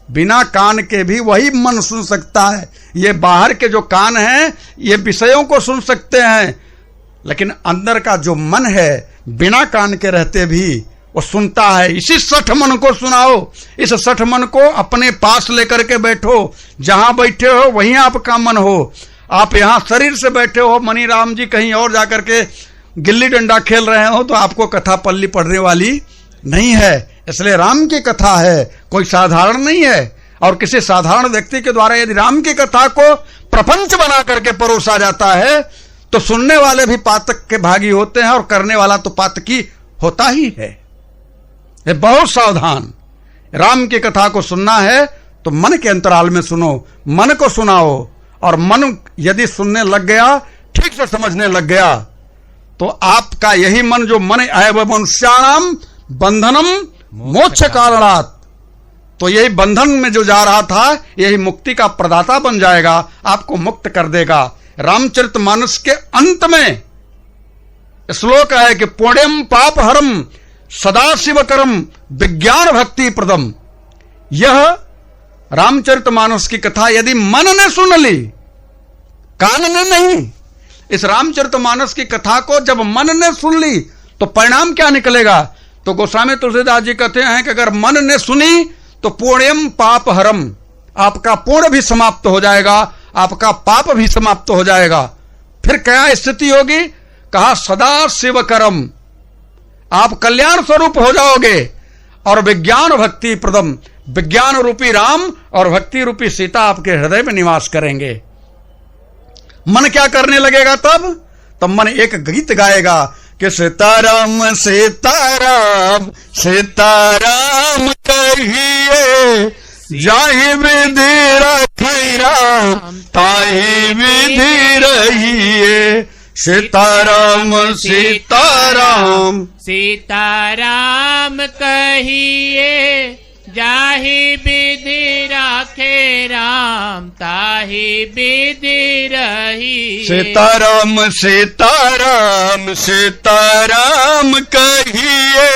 बिना कान के भी वही मन सुन सकता है। ये बाहर के जो कान हैं ये विषयों को सुन सकते हैं, लेकिन अंदर का जो मन है बिना कान के रहते भी वो सुनता है। इसी सठ मन को सुनाओ, इस सठ मन को अपने पास लेकर के बैठो, जहां बैठे हो वहीं आपका मन हो। आप यहां शरीर से बैठे हो, मनी राम जी कहीं और जाकर के गिल्ली डंडा खेल रहे हो, तो आपको कथा पल्ली पड़ने वाली नहीं है। इसलिए राम की कथा है, कोई साधारण नहीं है। और किसी साधारण व्यक्ति के द्वारा यदि राम की कथा को प्रपंच बना करके परोसा जाता है, तो सुनने वाले भी पातक के भागी होते हैं, और करने वाला तो पातकी होता ही है। ये बहुत सावधान। राम की कथा को सुनना है तो मन के अंतराल में सुनो, मन को सुनाओ। और मन यदि सुनने लग गया, ठीक से समझने लग गया, तो आपका यही मन जो मन एव मनुष्याणाम बंधनम मोक्ष कारणात्, तो यही बंधन में जो जा रहा था यही मुक्ति का प्रदाता बन जाएगा, आपको मुक्त कर देगा। रामचरितमानस के अंत में श्लोक है कि पुण्यम पाप हरम सदाशिव करम विज्ञान भक्ति प्रदम। यह रामचरितमानस की कथा यदि मन ने सुन ली, कान ने नहीं, इस रामचरितमानस की कथा को जब मन ने सुन ली तो परिणाम क्या निकलेगा? तो गोस्वामी तुलसीदास जी कहते हैं कि अगर मन ने सुनी तो पुण्यम पाप हरम, आपका पुण्य भी समाप्त हो जाएगा, आपका पाप भी समाप्त हो जाएगा। फिर क्या स्थिति होगी? कहा सदा शिव करम, आप कल्याण स्वरूप हो जाओगे। और विज्ञान भक्ति प्रदम, विज्ञान रूपी राम और भक्ति रूपी सीता आपके हृदय में निवास करेंगे। मन क्या करने लगेगा तब? तब मन एक गीत गाएगा कि सीताराम सीताराम सीताराम कहिए, जाहि विधि रखै राम ताहि विधि रहिए। सीताराम सीताराम सीताराम कहिए, जाहि विधि राखे राम ताहि विधि रही। सीताराम सीताराम सीताराम कहिए,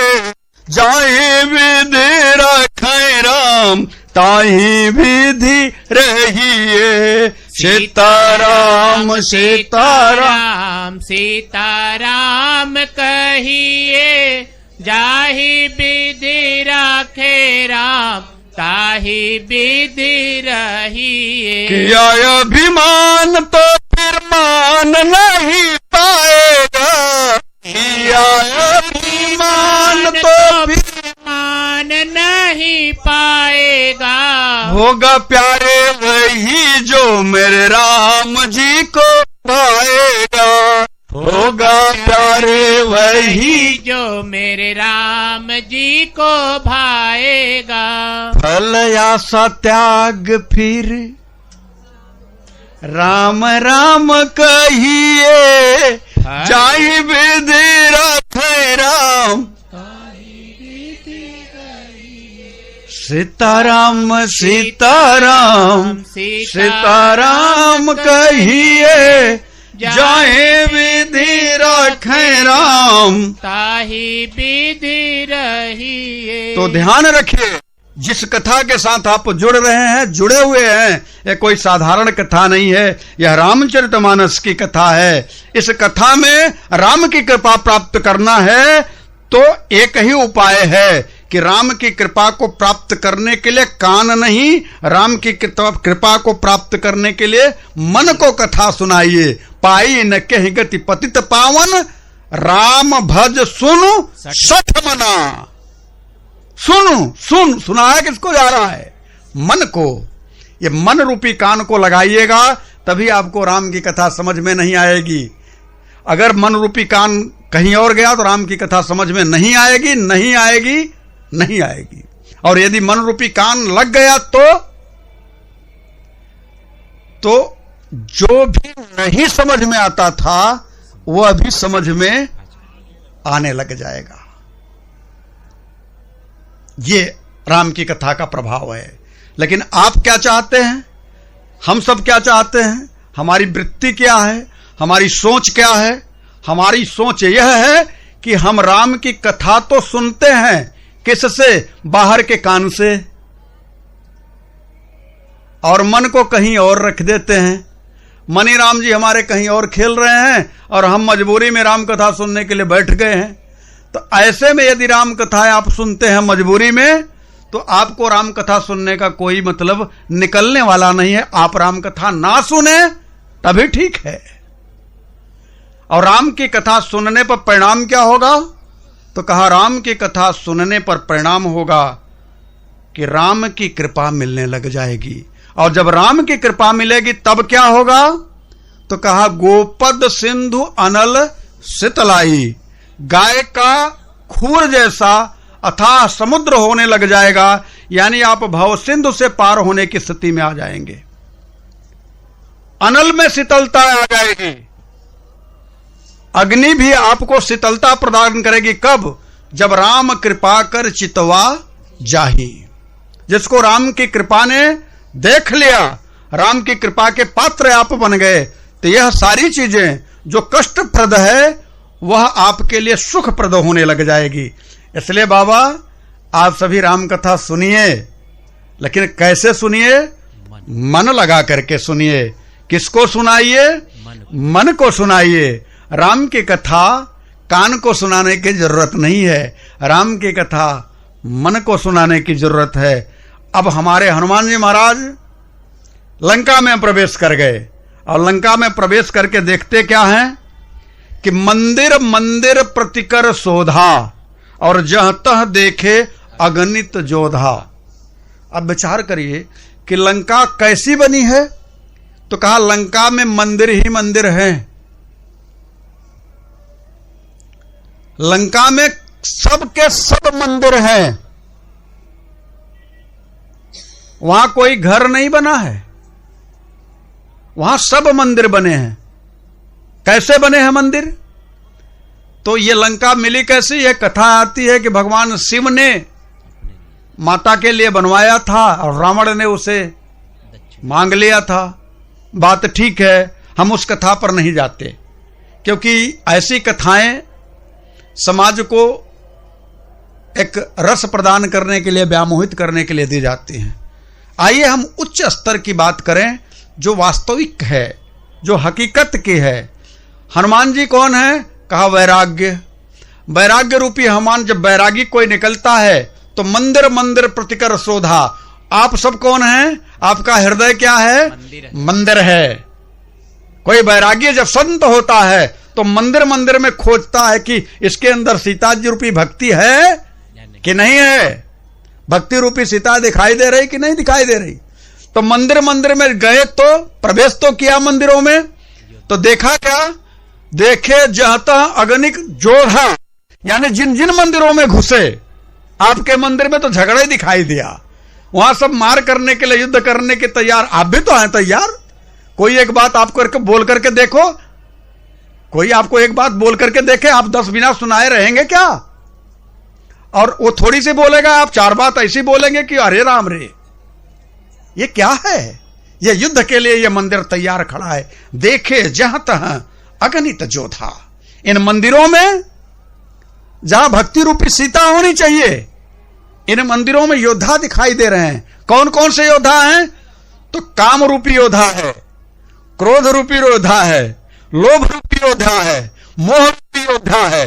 जाहि विधि राखे राम ताहि विधि रहिए। सीताराम सीताराम सीताराम कहिए, जाहि विधि राखे राम ताहि विधि रहिए। किया अभिमान तो फिर मान नहीं पाएगा, किया अभिमान तो फिर मान नहीं पाएगा। होगा प्यारे वही जो मेरे राम जी को भाएगा, होगा प्यारे वही जो मेरे राम जी को भाएगा। फल आशा त्याग फिर राम राम कहिए, जाहि विधि रखे राम, सीताराम सीताराम सीताराम कहिए, जाहे विधि रखे राम, ताहि विधि रहिए। तो ध्यान रखिए, जिस कथा के साथ आप जुड़ रहे हैं, जुड़े हुए हैं, यह कोई साधारण कथा नहीं है, यह रामचरितमानस की कथा है। इस कथा में राम की कृपा प्राप्त करना है तो एक ही उपाय है कि राम की कृपा को प्राप्त करने के लिए कान नहीं, राम की कृपा को प्राप्त करने के लिए मन को कथा सुनाइए। पाई न कहि गति पतित पावन, राम भज सुनु सठ मना। सुनाया किसको जा रहा है? मन को। ये मन रूपी कान को लगाइएगा, तभी आपको राम की कथा समझ में नहीं आएगी। अगर मन रूपी कान कहीं और गया तो राम की कथा समझ में नहीं आएगी, नहीं आएगी, नहीं आएगी। और यदि मन रूपी कान लग गया तो जो भी नहीं समझ में आता था वो अभी समझ में आने लग जाएगा। ये राम की कथा का प्रभाव है। लेकिन आप क्या चाहते हैं, हम सब क्या चाहते हैं, हमारी वृत्ति क्या है, हमारी सोच क्या है? हमारी सोच यह है कि हम राम की कथा तो सुनते हैं, किससे? बाहर के कान से, और मन को कहीं और रख देते हैं। मनी राम जी हमारे कहीं और खेल रहे हैं और हम मजबूरी में राम कथा सुनने के लिए बैठ गए हैं। तो ऐसे में यदि राम कथाएं आप सुनते हैं मजबूरी में, तो आपको राम कथा सुनने का कोई मतलब निकलने वाला नहीं है। आप राम कथा ना सुने तभी ठीक है। और राम की कथा सुनने पर परिणाम क्या होगा? तो कहा राम की कथा सुनने पर परिणाम होगा कि राम की कृपा मिलने लग जाएगी। और जब राम की कृपा मिलेगी तब क्या होगा? तो कहा गोपद सिंधु अनल सितलाई, गाय का खूर जैसा अथाह समुद्र होने लग जाएगा। यानी आप भव सिंधु से पार होने की स्थिति में आ जाएंगे। अनल में शीतलता आ जाएगी। अग्नि भी आपको शीतलता प्रदान करेगी। कब? जब राम कृपा कर चितवा जाही। जिसको राम की कृपा ने देख लिया, राम की कृपा के पात्र आप बन गए, तो यह सारी चीजें जो कष्टप्रद है वह आपके लिए सुखप्रद होने लग जाएगी। इसलिए बाबा आप सभी राम कथा सुनिए, लेकिन कैसे सुनिए? मन लगा करके सुनिए। किसको सुनाइए? मन को सुनाइए। राम की कथा कान को सुनाने की जरूरत नहीं है, राम की कथा मन को सुनाने की जरूरत है। अब हमारे हनुमान जी महाराज लंका में प्रवेश कर गए, और लंका में प्रवेश करके देखते क्या हैं कि मंदिर मंदिर प्रतिकर शोधा, और जह तह देखे अगणित जोधा। अब विचार करिए कि लंका कैसी बनी है? तो कहा लंका में मंदिर ही मंदिर हैं। लंका में सबके सब मंदिर हैं। वहां कोई घर नहीं बना है, वहां सब मंदिर बने हैं। कैसे बने हैं मंदिर? तो ये लंका मिली कैसे? यह कथा आती है कि भगवान शिव ने माता के लिए बनवाया था और रावण ने उसे मांग लिया था। बात ठीक है, हम उस कथा पर नहीं जाते, क्योंकि ऐसी कथाएं समाज को एक रस प्रदान करने के लिए, व्यामोहित करने के लिए दी जाती हैं। आइए हम उच्च स्तर की बात करें जो वास्तविक है, जो हकीकत की है। हनुमान जी कौन है? कहा वैराग्य। वैराग्य रूपी हनुमान जब वैरागी कोई निकलता है तो मंदिर मंदिर प्रतिकर शोधा। आप सब कौन हैं? आपका हृदय क्या है? मंदिर है। कोई वैरागी जब संत होता है तो मंदिर मंदिर में खोजता है कि इसके अंदर सीता जी रूपी भक्ति है कि नहीं है, भक्ति रूपी सीता दिखाई दे रही कि नहीं दिखाई दे रही। तो मंदिर में गए तो प्रवेश तो किया मंदिरों में, तो देखा क्या? देखे जहता अगणित जोधा, यानी जिन जिन मंदिरों में घुसे आपके मंदिर में तो झगड़ा ही दिखाई दिया। वहां सब मार करने के लिए, युद्ध करने के तैयार। आप भी तो हैं तैयार। कोई एक बात आपको बोल करके देखो, कोई आपको एक बात बोल करके देखे, आप 10 बिना सुनाए रहेंगे क्या? और वो थोड़ी सी बोलेगा, आप 4 बात ऐसी बोलेंगे कि अरे राम रे, ये क्या है? ये युद्ध के लिए ये मंदिर तैयार खड़ा है। देखे जहां तहां अगणित जोधा, इन मंदिरों में जहां भक्ति रूपी सीता होनी चाहिए, इन मंदिरों में योद्धा दिखाई दे रहे हैं। कौन कौन से योद्धा हैं? तो काम रूपी योद्धा है, क्रोध रूपी योद्धा है, लोभ रूपी योद्धा है, मोह रूपी योद्धा है।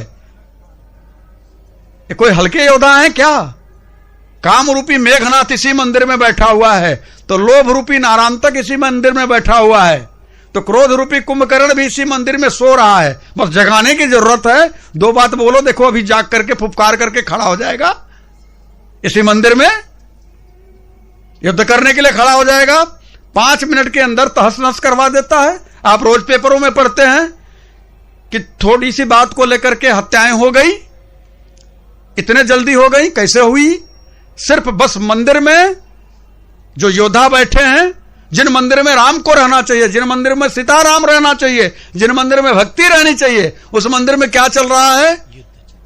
ये कोई हल्के योद्धा हैं क्या? काम रूपी मेघनाथ इसी मंदिर में बैठा हुआ है, तो लोभ रूपी नारायणतक इसी मंदिर में बैठा हुआ है, तो क्रोध रूपी कुंभकर्ण भी इसी मंदिर में सो रहा है। बस जगाने की जरूरत है। 2 बात बोलो, देखो अभी जाग करके फुफकार करके खड़ा हो जाएगा। इसी मंदिर में युद्ध करने के लिए खड़ा हो जाएगा। 5 मिनट के अंदर तहस नहस करवा देता है। आप रोज पेपरों में पढ़ते हैं कि थोड़ी सी बात को लेकर के हत्याएं हो गई। इतने जल्दी हो गई, कैसे हुई? सिर्फ बस मंदिर में जो योद्धा बैठे हैं, जिन मंदिर में राम को रहना चाहिए, जिन मंदिर में सीताराम रहना चाहिए, जिन मंदिर में भक्ति रहनी चाहिए, उस मंदिर में क्या चल रहा है?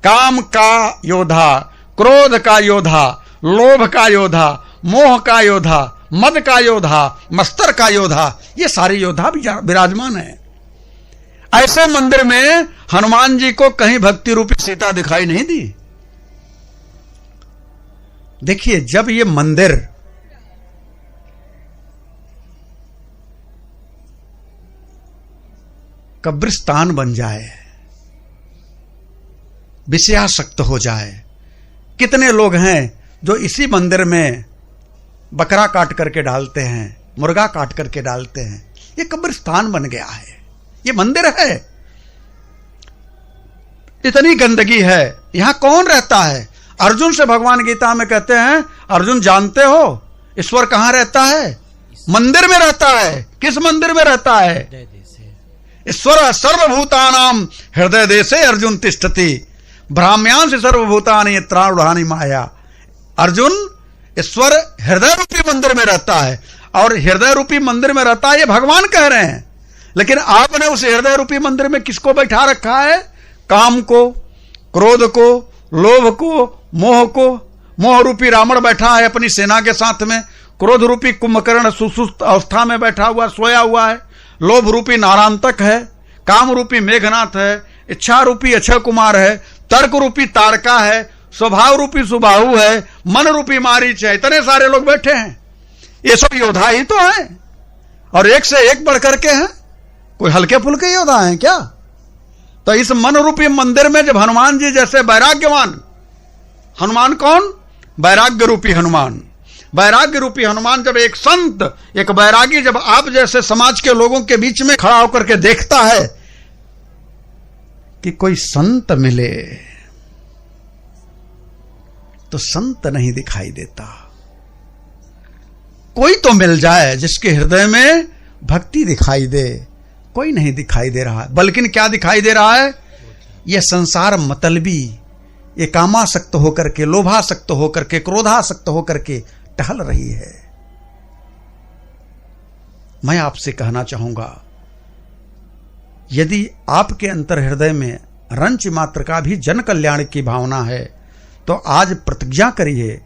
काम का योद्धा, क्रोध का योद्धा, लोभ का योद्धा, मोह का योद्धा, मद का योद्धा, मस्तर का योद्धा, ये सारे योद्धा भी विराजमान है। ऐसे मंदिर में हनुमान जी को कहीं भक्ति रूपी सीता दिखाई नहीं दी। देखिए, जब ये मंदिर कब्रिस्तान बन जाए, विषयासक्त हो जाए, कितने लोग हैं जो इसी मंदिर में बकरा काट करके डालते हैं, मुर्गा काट करके डालते हैं। ये कब्रिस्तान बन गया है, ये मंदिर है। इतनी गंदगी है, यहां कौन रहता है? अर्जुन से भगवान गीता में कहते हैं, अर्जुन जानते हो ईश्वर कहां रहता है? मंदिर में रहता है। किस मंदिर में रहता है? ईश्वर सर्वभूतानां हृदय देशे अर्जुन तिष्ठति, ब्राह्म्यांश सर्वभूतानि त्राणुहानि माया। अर्जुन, ईश्वर हृदय रूपी मंदिर में रहता है, और हृदय रूपी मंदिर में रहता है ये भगवान कह रहे हैं। लेकिन आपने उस हृदय रूपी मंदिर में किसको बैठा रखा है? काम को, क्रोध को, लोभ को, मोह को। मोह रूपी रावण बैठा है अपनी सेना के साथ में, क्रोध रूपी कुंभकर्ण सुसुप्त अवस्था में बैठा हुआ, सोया हुआ है, लोभ रूपी नारायणतक है, काम रूपी मेघनाथ है, इच्छा रूपी अक्षय कुमार है, तर्क रूपी तारका है, स्वभाव रूपी सुबाहु है, मन रूपी मारीच है। इतने सारे लोग बैठे हैं, ये सब योद्धा ही तो हैं, और एक से एक बढ़ करके हैं। कोई हल्के फुल्के योद्धा हैं क्या? तो इस मन रूपी मंदिर में जब हनुमान जी जैसे वैराग्यवान, हनुमान कौन? वैराग्य रूपी हनुमान। वैराग्य रूपी हनुमान जब एक संत, एक वैरागी जब आप जैसे समाज के लोगों के बीच में खड़ा होकर के देखता है कि कोई संत मिले, तो संत नहीं दिखाई देता। कोई तो मिल जाए जिसके हृदय में भक्ति दिखाई दे, कोई नहीं दिखाई दे रहा है। बल्कि क्या दिखाई दे रहा है? यह संसार मतलबी, ये कामासक्त होकर के, लोभासक्त होकर के, क्रोधासक्त होकर के टहल रही है। मैं आपसे कहना चाहूंगा, यदि आपके अंतर हृदय में रंच मात्र का भी जन कल्याण की भावना है, तो आज प्रतिज्ञा करिए,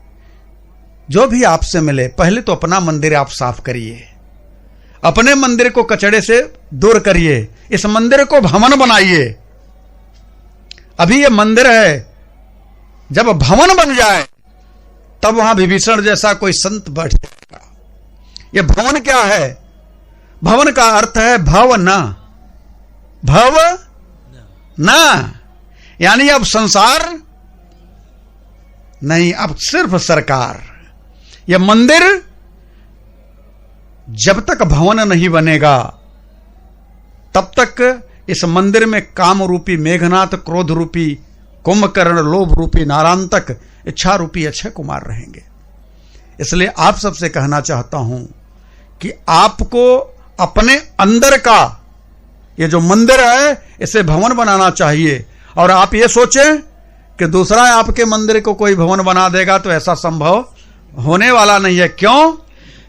जो भी आपसे मिले पहले तो अपना मंदिर आप साफ करिए, अपने मंदिर को कचड़े से दूर करिए, इस मंदिर को भवन बनाइए। अभी ये मंदिर है, जब भवन बन जाए तब वहां विभीषण जैसा कोई संत बैठ जाएगा। ये भवन क्या है? भवन का अर्थ है भव न, भव न, यानी अब संसार नहीं, अब सिर्फ सरकार। यह मंदिर जब तक भवन नहीं बनेगा तब तक इस मंदिर में काम रूपी मेघनाथ, क्रोध रूपी कुंभकर्ण, लोभ रूपी नारायणतक, इच्छा रूपी अक्षय कुमार रहेंगे। इसलिए आप सबसे कहना चाहता हूं, कि आपको अपने अंदर का ये जो मंदिर है इसे भवन बनाना चाहिए, और आप ये सोचें कि दूसरा आपके मंदिर को कोई भवन बना देगा, तो ऐसा संभव होने वाला नहीं है। क्यों?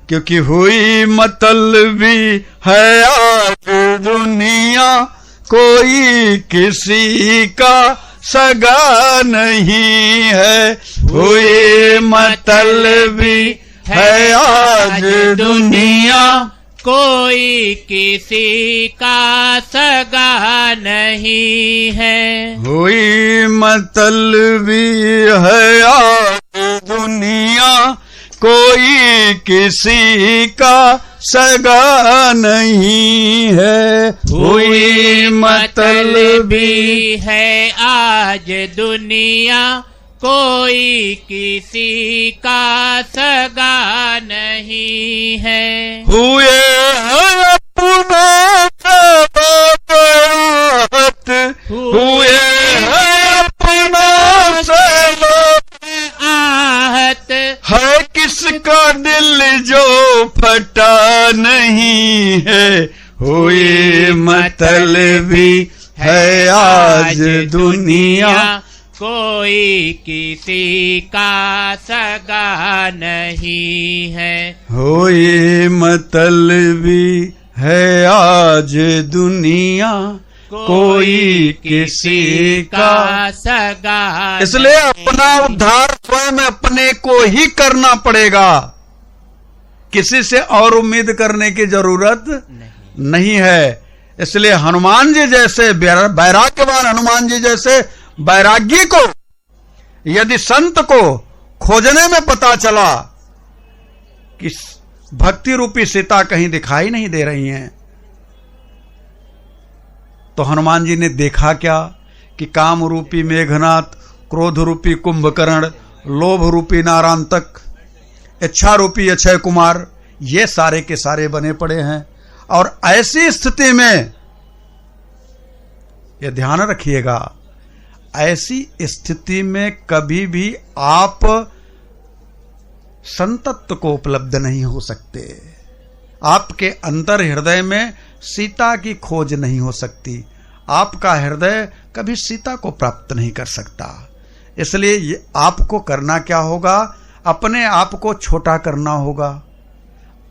क्योंकि हुई मतलबी है आज दुनिया, कोई किसी का सगा नहीं है। हुई मतलबी है आज दुनिया, कोई किसी का सगा नहीं है। हुई मतलबी है आज दुनिया, कोई किसी का सगा नहीं है। हुई मतलबी है आज दुनिया, कोई किसी का सगा नहीं है। हुए हैं अपना बात, हुए हैं अपना आहत, है किसका दिल जो फटा नहीं है। हुई मतलबी है आज दुनिया, कोई किसी का सगा नहीं है। हुई मतलबी है आज दुनिया, कोई किसी का सगा। इसलिए अपना उद्धार स्वयं अपने को ही करना पड़ेगा, किसी से और उम्मीद करने की जरूरत नहीं है। इसलिए हनुमान जी जैसे वैराग्यवान हनुमान जी जैसे वैराग्य को यदि संत को खोजने में पता चला कि भक्ति रूपी सीता कहीं दिखाई नहीं दे रही हैं, तो हनुमान जी ने देखा क्या कि काम रूपी मेघनाथ, क्रोध रूपी कुंभकर्ण, लोभ रूपी नारांतक, इच्छा रूपी अक्षय कुमार, ये सारे के सारे बने पड़े हैं। और ऐसी स्थिति में यह ध्यान रखिएगा, ऐसी स्थिति में कभी भी आप संतत्व को उपलब्ध नहीं हो सकते। आपके अंतर हृदय में सीता की खोज नहीं हो सकती, आपका हृदय कभी सीता को प्राप्त नहीं कर सकता। इसलिए आपको करना क्या होगा? अपने आप को छोटा करना होगा।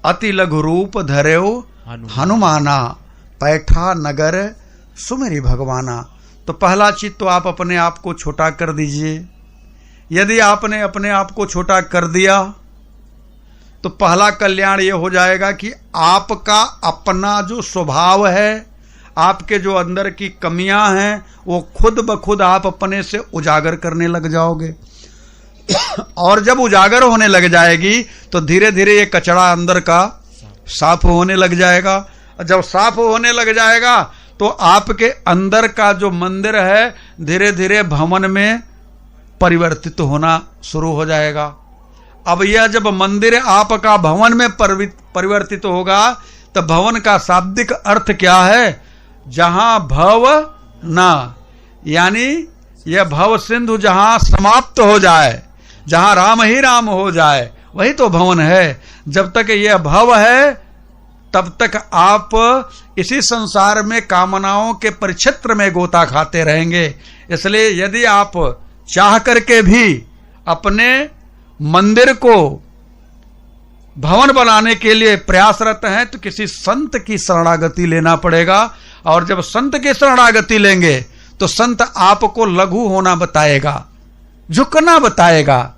अति लघु रूप धरेओ हनुमाना, पैठा नगर सुमेरी भगवाना। तो पहला चीज तो आप अपने आप को छोटा कर दीजिए। यदि आपने अपने आप को छोटा कर दिया तो पहला कल्याण ये हो जाएगा कि आपका अपना जो स्वभाव है, आपके जो अंदर की कमियां हैं, वो खुद ब खुद आप अपने से उजागर करने लग जाओगे। और जब उजागर होने लग जाएगी तो धीरे धीरे ये कचरा अंदर का साफ होने लग जाएगा। जब साफ होने लग जाएगा तो आपके अंदर का जो मंदिर है धीरे धीरे भवन में परिवर्तित होना शुरू हो जाएगा। अब यह जब मंदिर आपका भवन में परिवर्तित होगा तो भवन का शाब्दिक अर्थ क्या है? जहां भव ना, यानी यह भव सिंधु जहां समाप्त हो जाए, जहां राम ही राम हो जाए, वही तो भवन है। जब तक यह भव है तब तक आप इसी संसार में कामनाओं के परिक्षेत्र में गोता खाते रहेंगे। इसलिए यदि आप चाह करके भी अपने मंदिर को भवन बनाने के लिए प्रयासरत हैं तो किसी संत की शरणागति लेना पड़ेगा। और जब संत की शरणागति लेंगे तो संत आपको लघु होना बताएगा, झुकना बताएगा।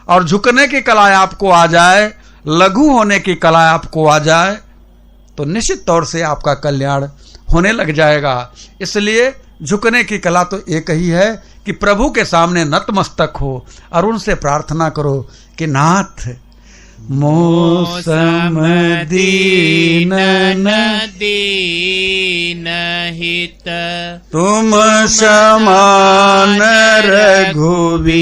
और झुकने की कला आपको आ जाए, लघु होने की कला आपको आ जाए, तो निश्चित तौर से आपका कल्याण होने लग जाएगा। इसलिए झुकने की कला तो एक ही है कि प्रभु के सामने नतमस्तक हो और उनसे प्रार्थना करो कि नाथ मोसम दीन दीन हित, तुम समान रघुवीर,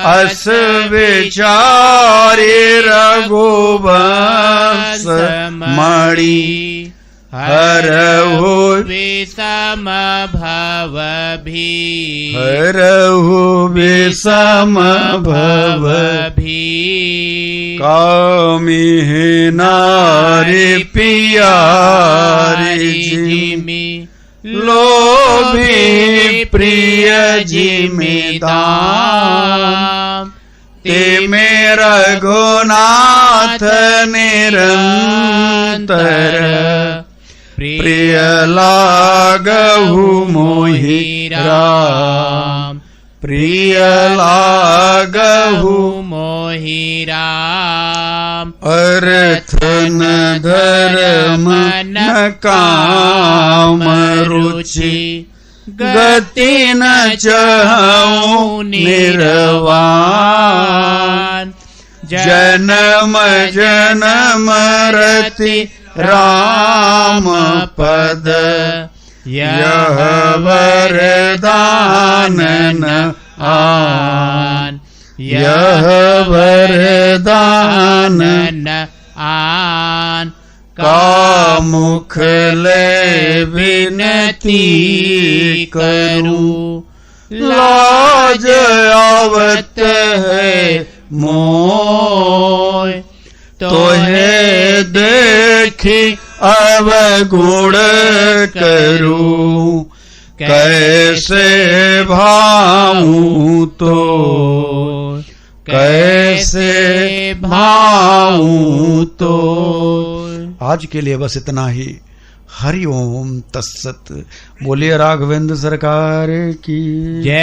अस विचारे रघुवंश मणि, हरहु विषम भव भी हरहु विषम भव भी कामिहि नारी पियारी जिमि लोभी प्रिय जिमि दाम ते मेरा रघुनाथ निरंतर प्रिय लागहु मोहि राम प्रिय लागहु मोहि राम अर्थ न धर्म न काम रुचि गति न चहु निर्वाण जन्म जन्म रति राम पद यह वरदान न आन यह वरदान न आन कामुख ले विनती करूं लाज आवत है मोय तोहे देखी अवगुण करूं कैसे भाऊं तो कैसे भाऊं तो। आज के लिए बस इतना ही। हरि ओम तत्सत। बोलिए राघवेंद्र सरकार की जय।